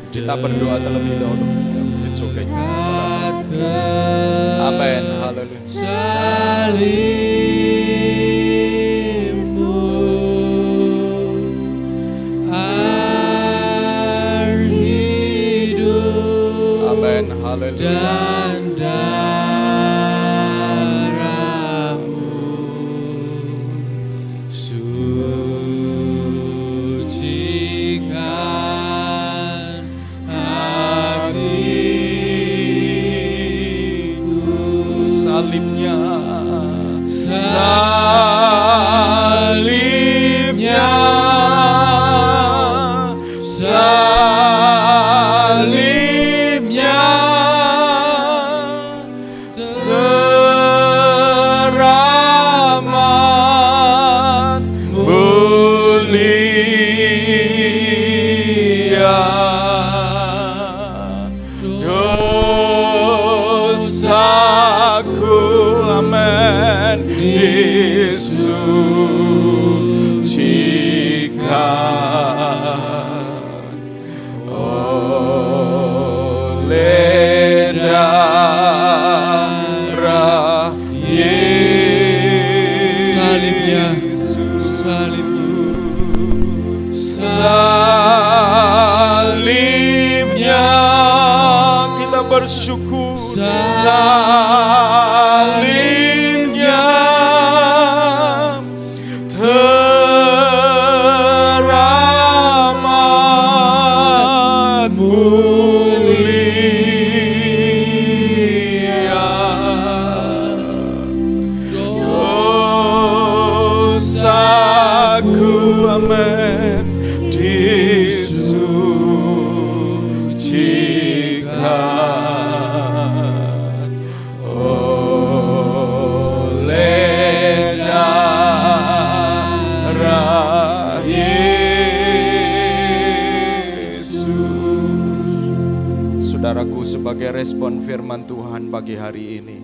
Kita berdoa terlebih dahulu. It's okay. Amin. Haleluya. Salibmu air hidup Amin. Haleluya. dan darahmu sucikan hatiku. Salibnya, Salibnya, salibnya, seramat mulia, dosaku, amin, disucikan oleh darah Yesus. salibnya, salibnya, Salibnya kita bersyukur. Salibnya teramat mulia, dosaku, amin, disucikan oleh darah Yesus. Saudaraku, sebagai respon firman Tuhan pagi hari ini,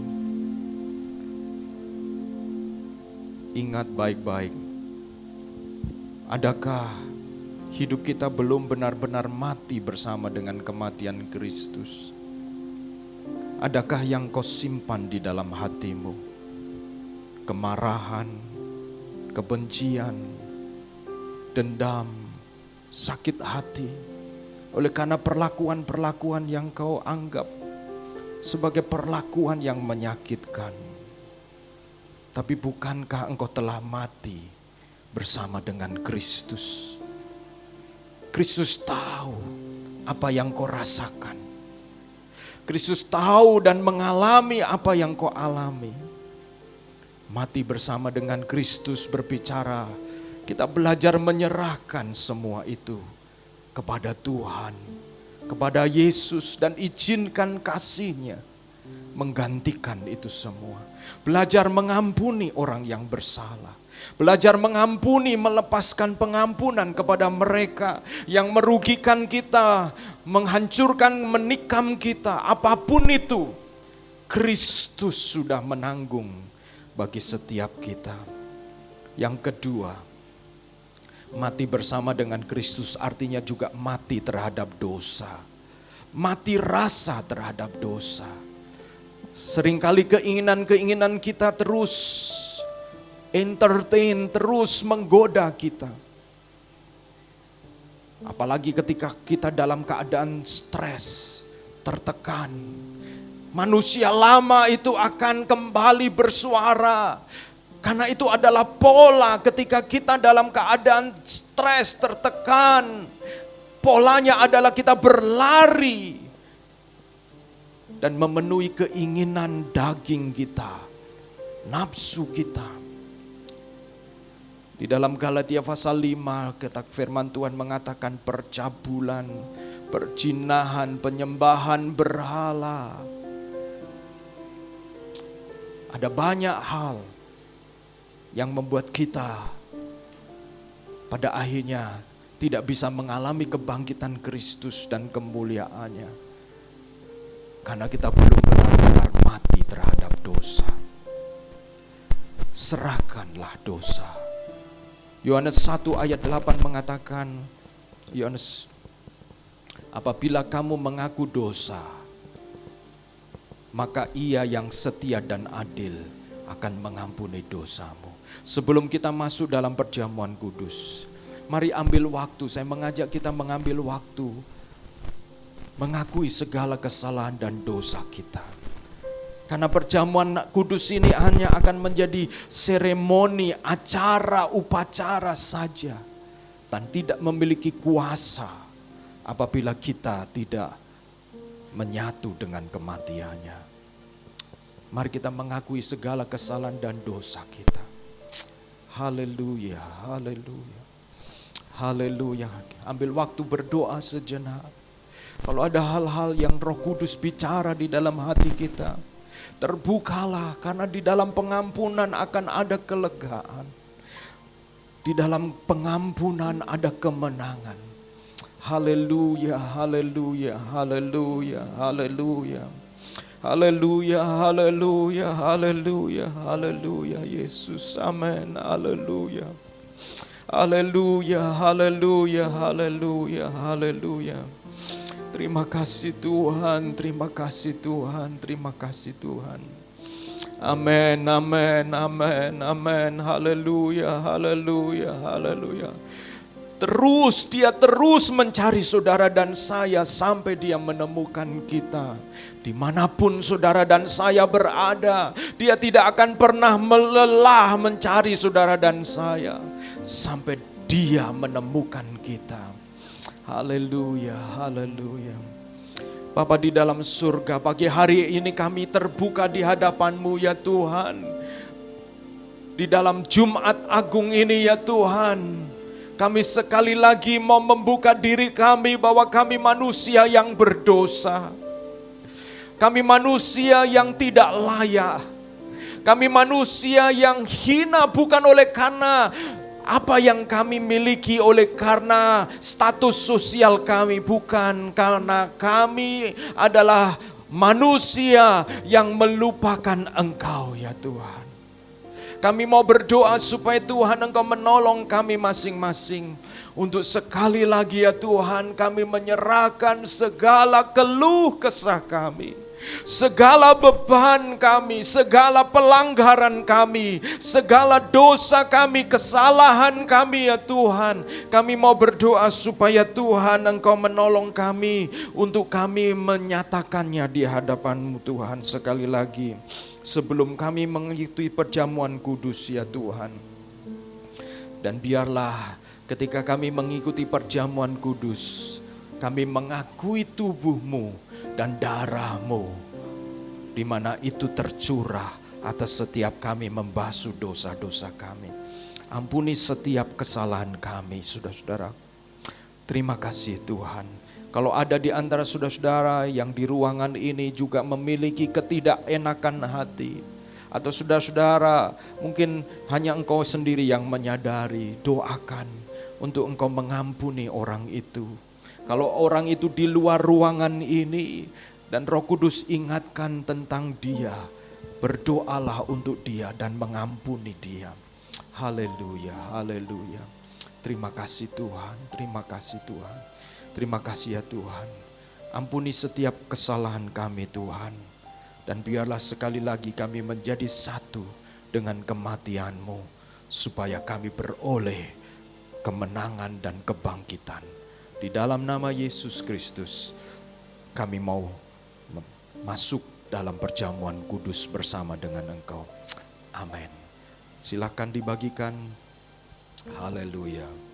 ingat baik-baik, adakah hidup kita belum benar-benar mati bersama dengan kematian Kristus? Adakah yang kau simpan di dalam hatimu? Kemarahan, kebencian, dendam, sakit hati, oleh karena perlakuan-perlakuan yang kau anggap sebagai perlakuan yang menyakitkan. Tapi bukankah engkau telah mati bersama dengan Kristus? Kristus tahu apa yang kau rasakan. Kristus tahu dan mengalami apa yang kau alami. Mati bersama dengan Kristus berbicara, kita belajar menyerahkan semua itu kepada Tuhan, kepada Yesus, dan izinkan kasih-Nya menggantikan itu semua. Belajar mengampuni orang yang bersalah. Belajar mengampuni, melepaskan pengampunan kepada mereka yang merugikan kita, menghancurkan, menikam kita. Apapun itu, Kristus sudah menanggung bagi setiap kita. Yang kedua, mati bersama dengan Kristus artinya juga mati terhadap dosa. Mati rasa terhadap dosa. Seringkali keinginan-keinginan kita terus entertain, terus menggoda kita. Apalagi ketika kita dalam keadaan stres, tertekan. Manusia lama itu akan kembali bersuara. Karena itu adalah pola ketika kita dalam keadaan stres, tertekan. Polanya adalah kita berlari dan memenuhi keinginan daging kita, nafsu kita. Di dalam Galatia pasal 5, firman Tuhan mengatakan percabulan, perzinahan, penyembahan berhala. Ada banyak hal yang membuat kita pada akhirnya tidak bisa mengalami kebangkitan Kristus dan kemuliaannya. Karena kita belum benar-benar mati terhadap dosa. Serahkanlah dosa. Yohanes 1 ayat 8 mengatakan, Yohanes, apabila kamu mengaku dosa, maka Ia yang setia dan adil akan mengampuni dosamu. Sebelum kita masuk dalam perjamuan kudus, mari ambil waktu, saya mengajak kita mengambil waktu, mengakui segala kesalahan dan dosa kita. Karena perjamuan kudus ini hanya akan menjadi seremoni, acara, upacara saja. Dan tidak memiliki kuasa apabila kita tidak menyatu dengan kematiannya. Mari kita mengakui segala kesalahan dan dosa kita. Haleluya, haleluya, haleluya. Ambil waktu berdoa sejenak. Kalau ada hal-hal yang Roh Kudus bicara di dalam hati kita, terbukalah, karena di dalam pengampunan akan ada kelegaan. Di dalam pengampunan ada kemenangan. Haleluya, haleluya, haleluya, haleluya. Haleluya, haleluya, haleluya, haleluya. Yesus, amin, haleluya. Haleluya, haleluya, haleluya, haleluya. Terima kasih Tuhan, terima kasih Tuhan, terima kasih Tuhan. Amin, amin, amin, amin. Haleluya, haleluya, haleluya. Dia terus mencari saudara dan saya sampai dia menemukan kita. Dimanapun saudara dan saya berada, dia tidak akan pernah melelah mencari saudara dan saya sampai dia menemukan kita. Haleluya, haleluya. Bapa di dalam surga, pagi hari ini kami terbuka di hadapan-Mu ya Tuhan. Di dalam Jumat Agung ini ya Tuhan, kami sekali lagi mau membuka diri kami bahwa kami manusia yang berdosa. Kami manusia yang tidak layak. Kami manusia yang hina bukan oleh karena apa yang kami miliki, oleh karena status sosial kami, bukan karena kami adalah manusia yang melupakan Engkau ya Tuhan. Kami mau berdoa supaya Tuhan Engkau menolong kami masing-masing. Untuk sekali lagi ya Tuhan, kami menyerahkan segala keluh kesah kami, segala beban kami, segala pelanggaran kami, segala dosa kami, kesalahan kami ya Tuhan. Kami mau berdoa supaya Tuhan Engkau menolong kami untuk kami menyatakannya di hadapan-Mu Tuhan sekali lagi. Sebelum kami mengikuti perjamuan kudus ya Tuhan. Dan biarlah ketika kami mengikuti perjamuan kudus, kami mengakui tubuh-Mu dan darah-Mu, di mana itu tercurah atas setiap kami membasuh dosa-dosa kami. Ampuni setiap kesalahan kami, saudara-saudara. Terima kasih Tuhan. Kalau ada di antara saudara-saudara yang di ruangan ini juga memiliki ketidakenakan hati, atau saudara-saudara mungkin hanya engkau sendiri yang menyadari, doakan untuk engkau mengampuni orang itu. Kalau orang itu di luar ruangan ini dan Roh Kudus ingatkan tentang dia, berdoalah untuk dia dan mengampuni dia. Haleluya, haleluya. Terima kasih Tuhan, terima kasih Tuhan. Terima kasih ya Tuhan. Ampuni setiap kesalahan kami Tuhan. Dan biarlah sekali lagi kami menjadi satu dengan kematian-Mu, supaya kami beroleh kemenangan dan kebangkitan. Di dalam nama Yesus Kristus, kami mau masuk dalam perjamuan kudus bersama dengan Engkau. Amin. Silakan dibagikan. Haleluya.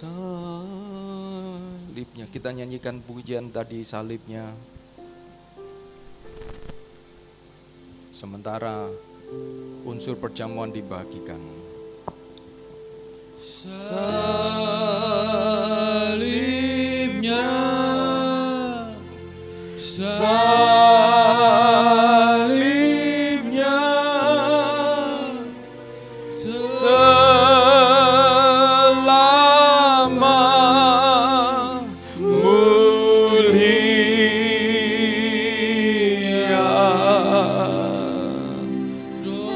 Salibnya, kita nyanyikan pujian tadi salibnya. Sementara unsur perjamuan dibagikan. Salibnya, salibnya, Selama mulia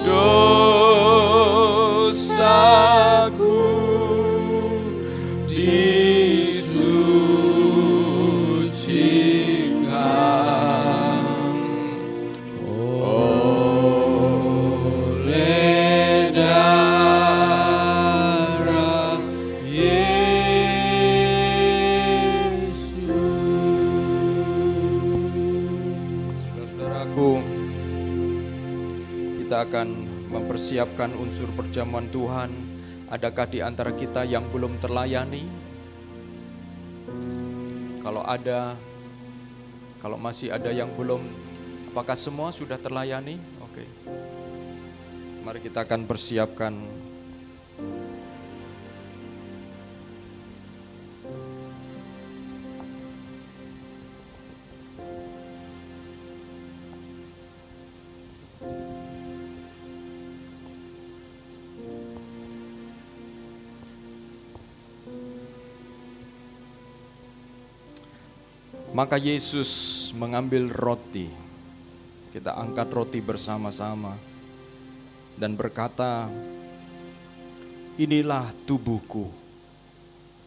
dosaku disucikan oleh darah Yesus. Saudara-saudaraku, kita akan mempersiapkan unsur perjamuan Tuhan. Adakah di antara kita yang belum terlayani? Kalau masih ada yang belum, apakah semua sudah terlayani? Oke. Mari kita akan persiapkan. Maka Yesus mengambil roti, kita angkat roti bersama-sama dan berkata, inilah tubuhku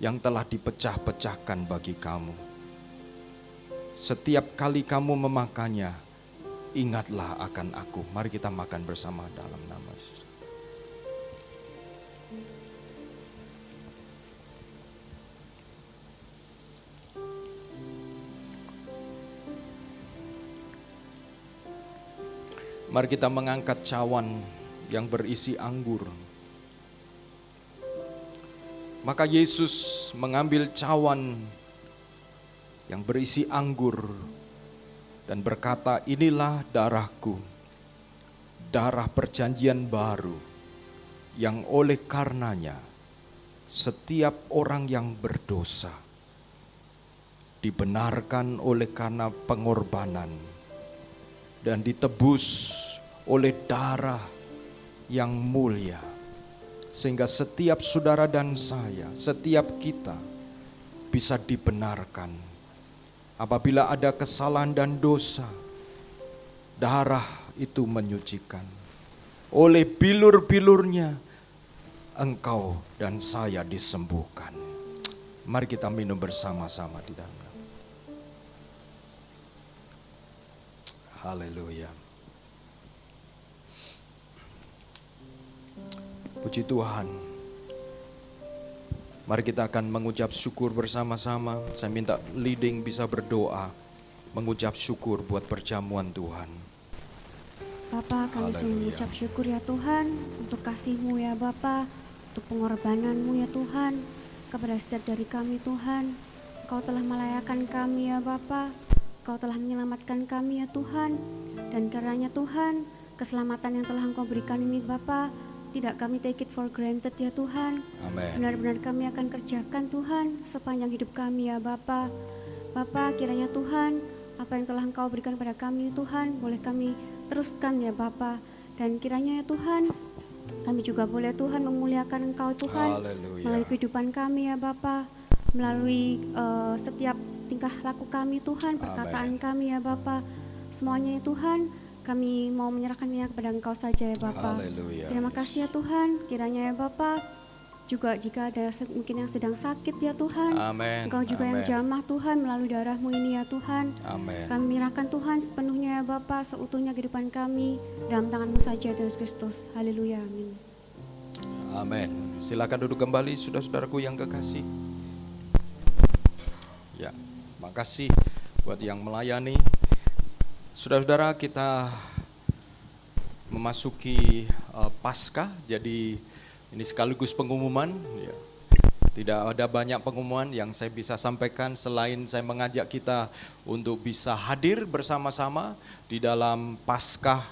yang telah dipecah-pecahkan bagi kamu. Setiap kali kamu memakannya, ingatlah akan aku. Mari kita makan bersama dalam nama Yesus. Mari kita mengangkat cawan yang berisi anggur. Maka Yesus mengambil cawan yang berisi anggur dan berkata, inilah darahku, darah perjanjian baru, yang oleh karenanya setiap orang yang berdosa dibenarkan oleh karena pengorbanan dan ditebus oleh darah yang mulia. Sehingga setiap saudara dan saya, setiap kita bisa dibenarkan. Apabila ada kesalahan dan dosa, darah itu menyucikan. Oleh bilur-bilurnya, engkau dan saya disembuhkan. Mari kita minum bersama-sama di dalam. Haleluya. Puji Tuhan. Mari kita akan mengucap syukur bersama-sama. Saya minta leading bisa berdoa, mengucap syukur buat perjamuan Tuhan. Bapa, kami sungguh mengucap syukur ya Tuhan, untuk kasih-Mu ya Bapa, untuk pengorbanan-Mu ya Tuhan, kepada setiap dari kami Tuhan. Engkau telah melayakan kami ya Bapa, Engkau telah menyelamatkan kami ya Tuhan, dan karenanya Tuhan, keselamatan yang telah Engkau berikan ini Bapa, tidak kami take it for granted ya Tuhan. Amen. Benar-benar kami akan kerjakan Tuhan sepanjang hidup kami ya Bapa. Bapa, kiranya Tuhan, apa yang telah Engkau berikan pada kami Tuhan, boleh kami teruskan ya Bapa. Dan kiranya ya Tuhan, kami juga boleh Tuhan memuliakan Engkau Tuhan. Haleluya. Melalui kehidupan kami ya Bapa, melalui setiap tingkah laku kami Tuhan, perkataan kami ya Bapa, semuanya ya Tuhan, kami mau menyerahkannya kepada Engkau saja ya Bapa. Haleluya. Terima kasih ya Tuhan, kiranya ya Bapa, juga jika ada mungkin yang sedang sakit ya Tuhan, Amen. Engkau juga yang jamah Tuhan melalui darah-Mu ini ya Tuhan. Amen. Kami menyerahkan Tuhan sepenuhnya ya Bapa, seutuhnya kehidupan kami dalam tangan-Mu saja Yesus Kristus. Haleluya, amin. Amin. Silakan duduk kembali saudara-saudaraku yang kekasih. Ya, makasih buat yang melayani. Saudara-saudara, kita memasuki Paskah, jadi ini sekaligus pengumuman ya. Tidak ada banyak pengumuman yang saya bisa sampaikan selain saya mengajak kita untuk bisa hadir bersama-sama di dalam Paskah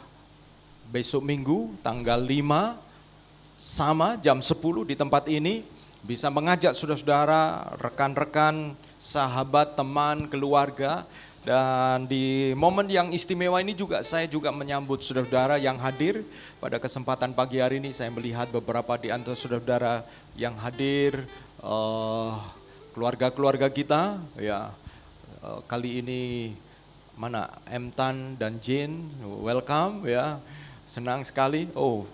besok Minggu tanggal 5 sama jam 10 di tempat ini, bisa mengajak saudara-saudara, rekan-rekan, sahabat, teman, keluarga. Dan di momen yang istimewa ini juga saya juga menyambut saudara-saudara yang hadir. Pada kesempatan pagi hari ini saya melihat beberapa di antara saudara-saudara yang hadir, keluarga-keluarga kita ya. Kali ini mana Emtan dan Jane, welcome ya. Senang sekali. Oh,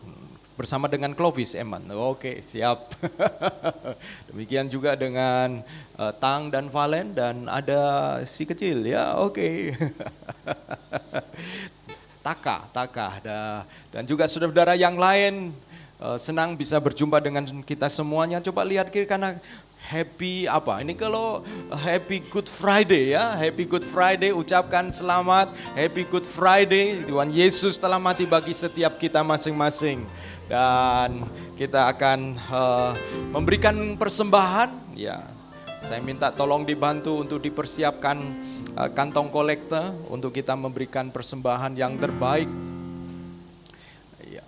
bersama dengan Clovis Eman. Oke, siap. Demikian juga dengan Tang dan Valen dan ada si kecil ya. Oke. Taka dan juga saudara-saudara yang lain, senang bisa berjumpa dengan kita semuanya. Coba lihat kiri kanan. Happy apa? Ini kalau Happy Good Friday ya, Happy Good Friday, ucapkan selamat Happy Good Friday. Tuhan Yesus telah mati bagi setiap kita masing-masing. Dan kita akan memberikan persembahan ya. Saya minta tolong dibantu untuk dipersiapkan kantong kolektor untuk kita memberikan persembahan yang terbaik. Ya.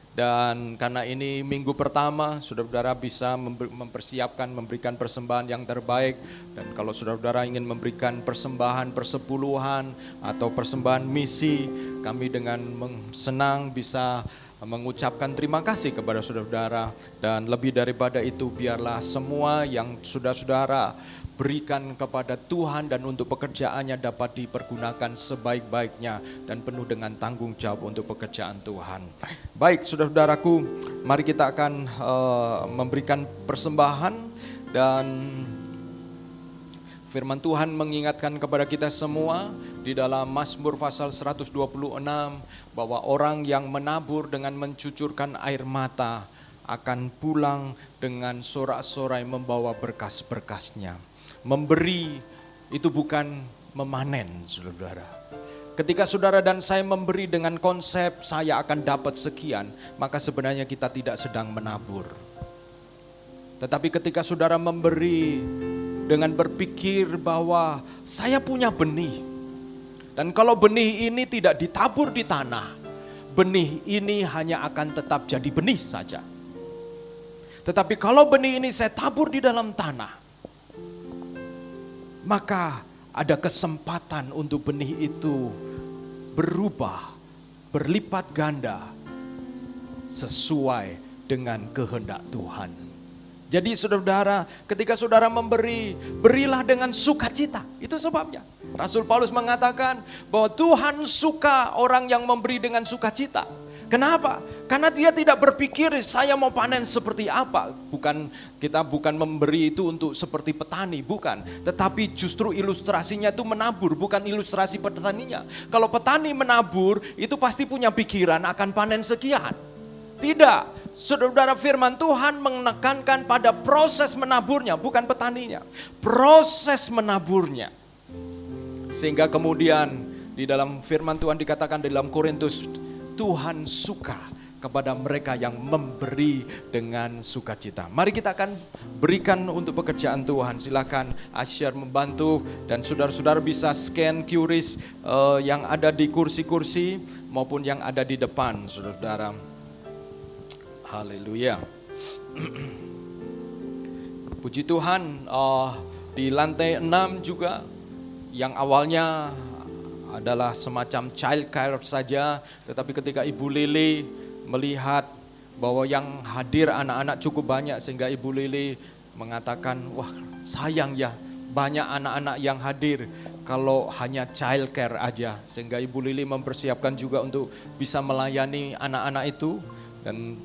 Dan karena ini minggu pertama, saudara-saudara bisa mempersiapkan, memberikan persembahan yang terbaik. Dan kalau saudara-saudara ingin memberikan persembahan persepuluhan atau persembahan misi, kami dengan senang bisa mengucapkan terima kasih kepada saudara-saudara. Dan lebih daripada itu, biarlah semua yang saudara-saudara berikan kepada Tuhan dan untuk pekerjaannya dapat dipergunakan sebaik-baiknya dan penuh dengan tanggung jawab untuk pekerjaan Tuhan. Baik saudara-saudaraku, mari kita akan memberikan persembahan. Dan firman Tuhan mengingatkan kepada kita semua di dalam Mazmur pasal 126 bahwa orang yang menabur dengan mencucurkan air mata akan pulang dengan sorak-sorai membawa berkas-berkasnya. Memberi itu bukan memanen, saudara. Ketika saudara dan saya memberi dengan konsep saya akan dapat sekian, maka sebenarnya kita tidak sedang menabur. Tetapi ketika saudara memberi dengan berpikir bahwa saya punya benih, dan kalau benih ini tidak ditabur di tanah, benih ini hanya akan tetap jadi benih saja. Tetapi kalau benih ini saya tabur di dalam tanah, maka ada kesempatan untuk benih itu berubah, berlipat ganda sesuai dengan kehendak Tuhan. Jadi saudara-saudara, ketika saudara memberi, berilah dengan sukacita. Itu sebabnya Rasul Paulus mengatakan bahwa Tuhan suka orang yang memberi dengan sukacita. Kenapa? Karena dia tidak berpikir saya mau panen seperti apa. Kita bukan memberi itu untuk seperti petani, bukan. Tetapi justru ilustrasinya itu menabur, bukan ilustrasi petaninya. Kalau petani menabur, itu pasti punya pikiran akan panen sekian. Tidak, saudara, firman Tuhan menekankan pada proses menaburnya, bukan petaninya. Proses menaburnya. Sehingga kemudian di dalam firman Tuhan dikatakan dalam Korintus, Tuhan suka kepada mereka yang memberi dengan sukacita. Mari kita akan berikan untuk pekerjaan Tuhan. Silakan Asyar membantu dan saudara-saudara bisa scan QRIS yang ada di kursi-kursi maupun yang ada di depan, saudara-saudara. Haleluya. Puji Tuhan, di lantai 6 juga yang awalnya adalah semacam child care saja, tetapi ketika Ibu Lili melihat bahwa yang hadir anak-anak cukup banyak, sehingga Ibu Lili mengatakan, wah sayang ya banyak anak-anak yang hadir kalau hanya child care aja. Sehingga Ibu Lili mempersiapkan juga untuk bisa melayani anak-anak itu. Dan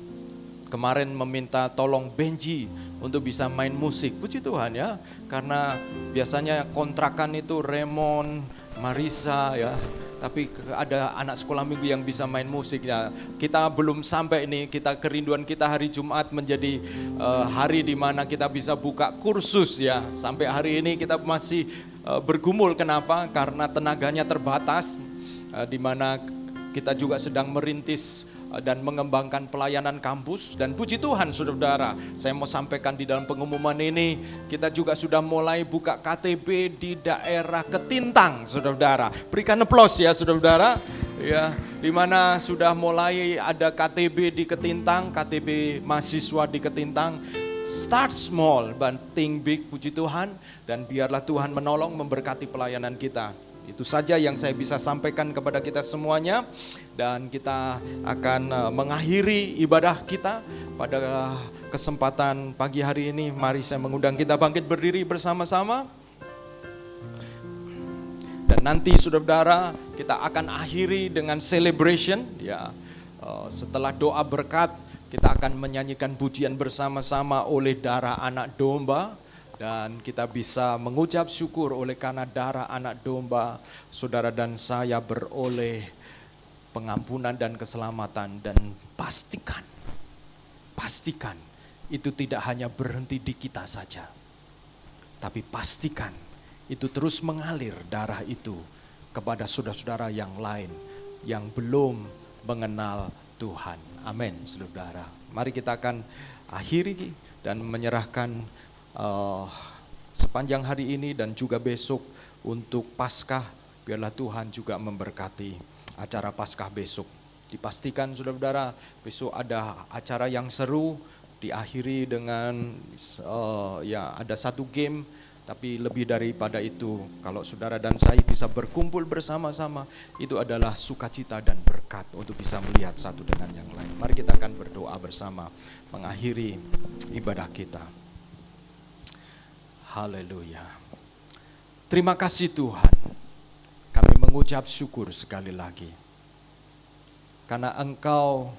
kemarin meminta tolong Benji untuk bisa main musik. Puji Tuhan ya, karena biasanya kontrakan itu Raymond, Marisa ya, tapi ada anak sekolah minggu yang bisa main musik ya. Kita belum sampai ini, kita kerinduan kita hari Jumat menjadi hari di mana kita bisa buka kursus ya. Sampai hari ini kita masih bergumul, kenapa? Karena tenaganya terbatas, di mana kita juga sedang merintis dan mengembangkan pelayanan kampus. Dan puji Tuhan saudara-saudara, saya mau sampaikan di dalam pengumuman ini, kita juga sudah mulai buka KTB di daerah Ketintang saudara-saudara. Berikan aplaus ya saudara-saudara. Ya, di mana sudah mulai ada KTB di Ketintang, KTB mahasiswa di Ketintang. Start small but think big, puji Tuhan. Dan biarlah Tuhan menolong memberkati pelayanan kita. Itu saja yang saya bisa sampaikan kepada kita semuanya. Dan kita akan mengakhiri ibadah kita pada kesempatan pagi hari ini. Mari saya mengundang kita bangkit berdiri bersama-sama. Dan nanti saudara-saudara, kita akan akhiri dengan celebration. Ya, setelah doa berkat, kita akan menyanyikan pujian bersama-sama oleh darah anak domba. Dan kita bisa mengucap syukur oleh karena darah anak domba, saudara dan saya beroleh pengampunan dan keselamatan. Dan pastikan itu tidak hanya berhenti di kita saja, tapi pastikan itu terus mengalir darah itu kepada saudara-saudara yang lain yang belum mengenal Tuhan. Amin saudara. Mari kita akan akhiri dan menyerahkan sepanjang hari ini dan juga besok untuk Paskah. Biarlah Tuhan juga memberkati acara Paskah besok. Dipastikan saudara-saudara, besok ada acara yang seru, diakhiri dengan ada satu game. Tapi lebih daripada itu, kalau saudara dan saya bisa berkumpul bersama-sama, itu adalah sukacita dan berkat untuk bisa melihat satu dengan yang lain. Mari kita akan berdoa bersama mengakhiri ibadah kita. Haleluya. Terima kasih Tuhan. Kami mengucap syukur sekali lagi. Karena Engkau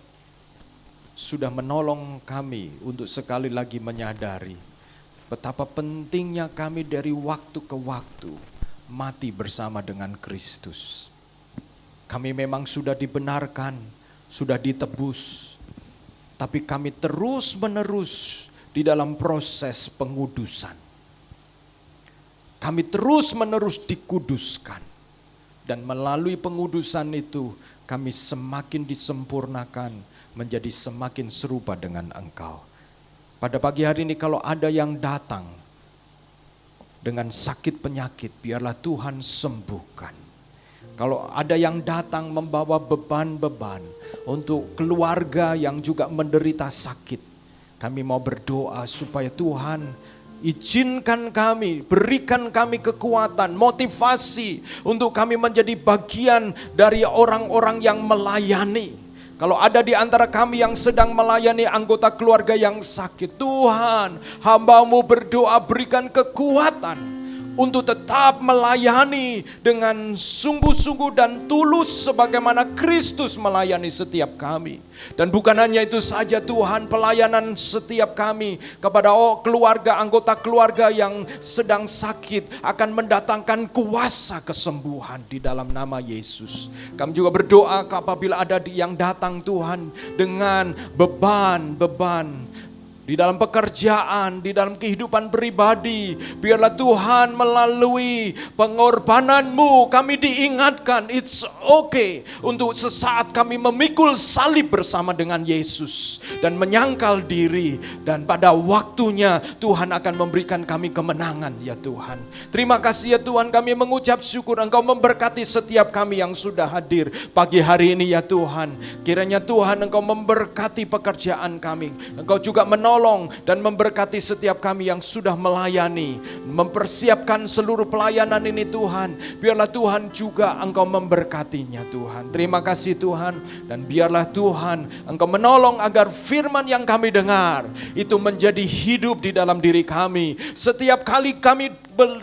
sudah menolong kami untuk sekali lagi menyadari betapa pentingnya kami dari waktu ke waktu mati bersama dengan Kristus. Kami memang sudah dibenarkan, sudah ditebus, tapi kami terus-menerus di dalam proses pengudusan. Kami terus-menerus dikuduskan. Dan melalui pengudusan itu kami semakin disempurnakan menjadi semakin serupa dengan Engkau. Pada pagi hari ini kalau ada yang datang dengan sakit penyakit, biarlah Tuhan sembuhkan. Kalau ada yang datang membawa beban-beban untuk keluarga yang juga menderita sakit, kami mau berdoa supaya Tuhan izinkan kami, berikan kami kekuatan, motivasi untuk kami menjadi bagian dari orang-orang yang melayani. Kalau ada di antara kami yang sedang melayani anggota keluarga yang sakit, Tuhan, hamba-Mu berdoa berikan kekuatan untuk tetap melayani dengan sungguh-sungguh dan tulus sebagaimana Kristus melayani setiap kami. Dan bukan hanya itu saja Tuhan, pelayanan setiap kami kepada keluarga, anggota keluarga yang sedang sakit akan mendatangkan kuasa kesembuhan di dalam nama Yesus. Kami juga berdoa apabila ada yang datang Tuhan dengan beban-beban di dalam pekerjaan, di dalam kehidupan pribadi, biarlah Tuhan melalui pengorbanan-Mu kami diingatkan, it's okay untuk sesaat kami memikul salib bersama dengan Yesus dan menyangkal diri, dan pada waktunya Tuhan akan memberikan kami kemenangan ya Tuhan. Terima kasih ya Tuhan, kami mengucap syukur Engkau memberkati setiap kami yang sudah hadir pagi hari ini ya Tuhan. Kiranya Tuhan Engkau memberkati pekerjaan kami, Engkau juga menolong dan memberkati setiap kami yang sudah melayani, mempersiapkan seluruh pelayanan ini Tuhan. Biarlah Tuhan juga Engkau memberkatinya Tuhan. Terima kasih Tuhan, dan biarlah Tuhan Engkau menolong agar firman yang kami dengar itu menjadi hidup di dalam diri kami. Setiap kali kami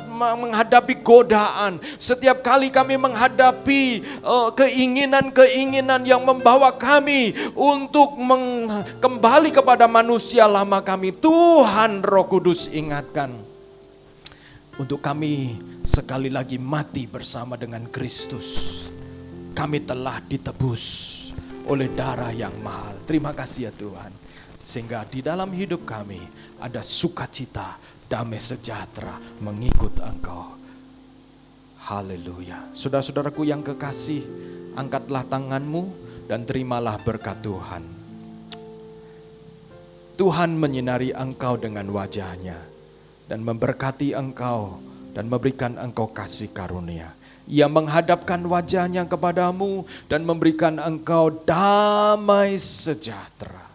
menghadapi godaan, setiap kali kami menghadapi keinginan-keinginan yang membawa kami untuk kembali kepada manusia lama kami, Tuhan Roh Kudus ingatkan untuk kami sekali lagi mati bersama dengan Kristus. Kami telah ditebus oleh darah yang mahal. Terima kasih ya Tuhan, sehingga di dalam hidup kami ada sukacita, damai sejahtera mengikut Engkau. Haleluya. Saudara-saudaraku yang kekasih, angkatlah tanganmu dan terimalah berkat Tuhan. Tuhan menyinari engkau dengan wajah-Nya dan memberkati engkau dan memberikan engkau kasih karunia. Ia menghadapkan wajah-Nya kepadamu dan memberikan engkau damai sejahtera.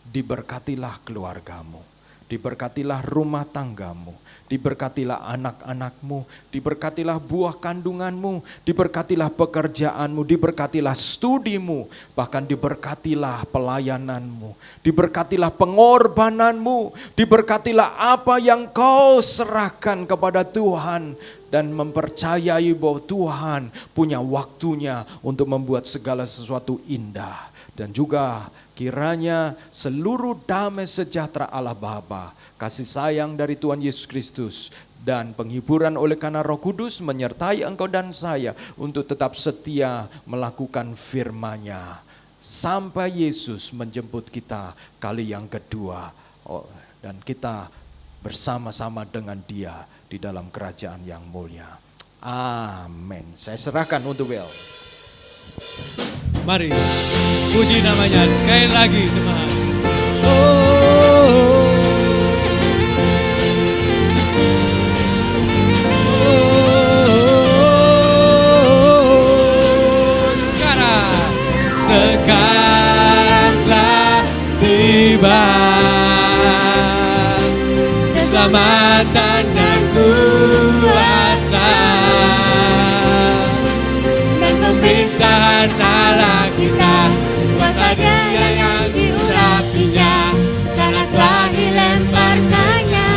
Diberkatilah keluargamu, diberkatilah rumah tanggamu, diberkatilah anak-anakmu, diberkatilah buah kandunganmu, diberkatilah pekerjaanmu, diberkatilah studimu, bahkan diberkatilah pelayananmu, diberkatilah pengorbananmu, diberkatilah apa yang kau serahkan kepada Tuhan dan mempercayai bahwa Tuhan punya waktunya untuk membuat segala sesuatu indah. Dan juga kiranya seluruh damai sejahtera Allah Bapa, kasih sayang dari Tuhan Yesus Kristus, dan penghiburan oleh karena Roh Kudus menyertai engkau dan saya untuk tetap setia melakukan firman-Nya sampai Yesus menjemput kita kali yang kedua, dan kita bersama-sama dengan Dia di dalam kerajaan yang mulia. Amin. Saya serahkan untuk Will. Mari puji namanya sekali lagi teman. Sekarang telah tiba keselamatan dan kuasa dan pemerintahan Allah kita, kuasa Dia yang diurapinya, karena telah dilemparkannya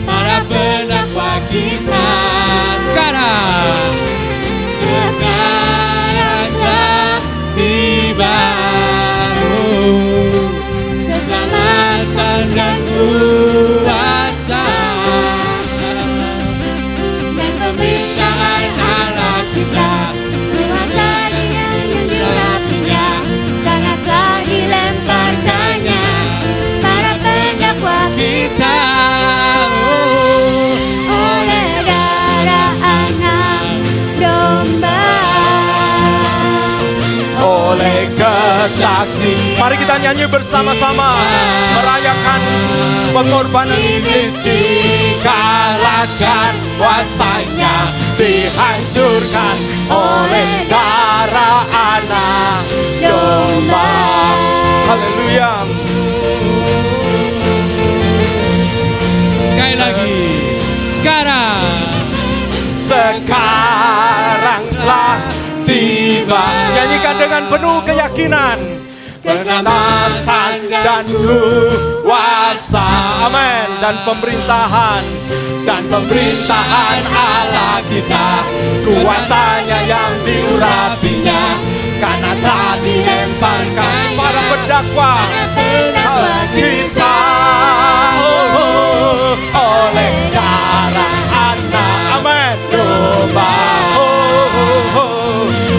para penakwa kita. Sekarang telah tiba keselamatan dan kuasa dan pemerintahan Allah kita, kuasa Dia yang diurapinya, karena telah dilemparkannya para pendakwa kita. Oleh darah anak domba, Oleh kesaksian. Mari kita nyanyi bersama-sama merayakan pengorbanan iblis dikalahkan, kuasanya dihancurkan oleh darah anak domba. Haleluya. Sekali lagi, sekarang telah tiba. Nyanyikan dengan penuh keyakinan. Keselamatan dan kuasa, amin. Dan pemerintahan Allah kita, kuasanya yang diurapinya, karena telah dilemparkan para pendakwa kita. Oleh darah anak, amin, domba,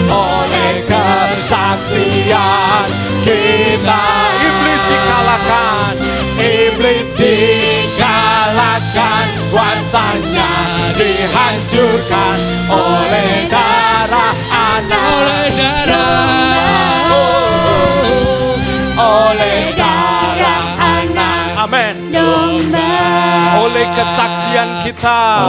oleh kesaksian kita, iblis dikalahkan, kuasanya dihancurkan oleh darah anak, oleh darah anak, amin, domba. Oleh kesaksian kita,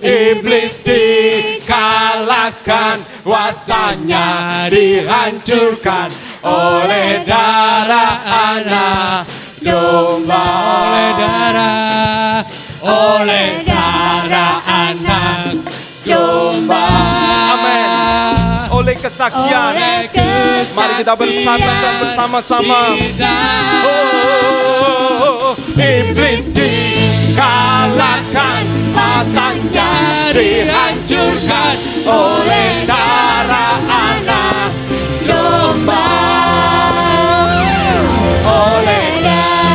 iblis dikalahkan, kuasanya dihancurkan oleh darah anak domba. Oleh darah anak domba. Amin. Oleh kesaksian, mari kita bersama-sama. Iblis dikalahkan, kuasanya dihancurkan oleh darah anak domba.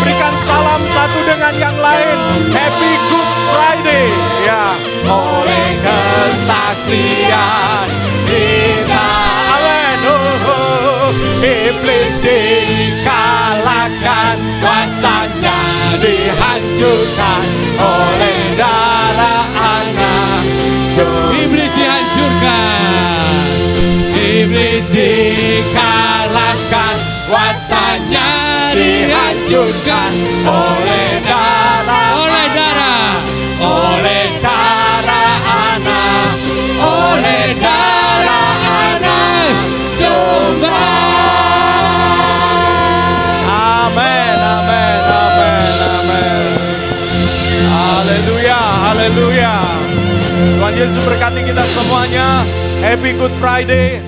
Berikan salam satu dengan yang lain. Happy Good Friday. Ya, oleh kesaksian kita, amin. Iblis dikalahkan, kuasanya dihancurkan oleh darah anak dikalahkan, kuasanya dihancurkan oleh darah anak, oleh darah anak domba. Amin, amin, amin, amin. Haleluya, haleluya. Tuhan Yesus berkati kita semuanya. Happy Good Friday.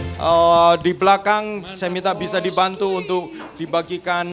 Di belakang saya minta bisa dibantu untuk dibagikan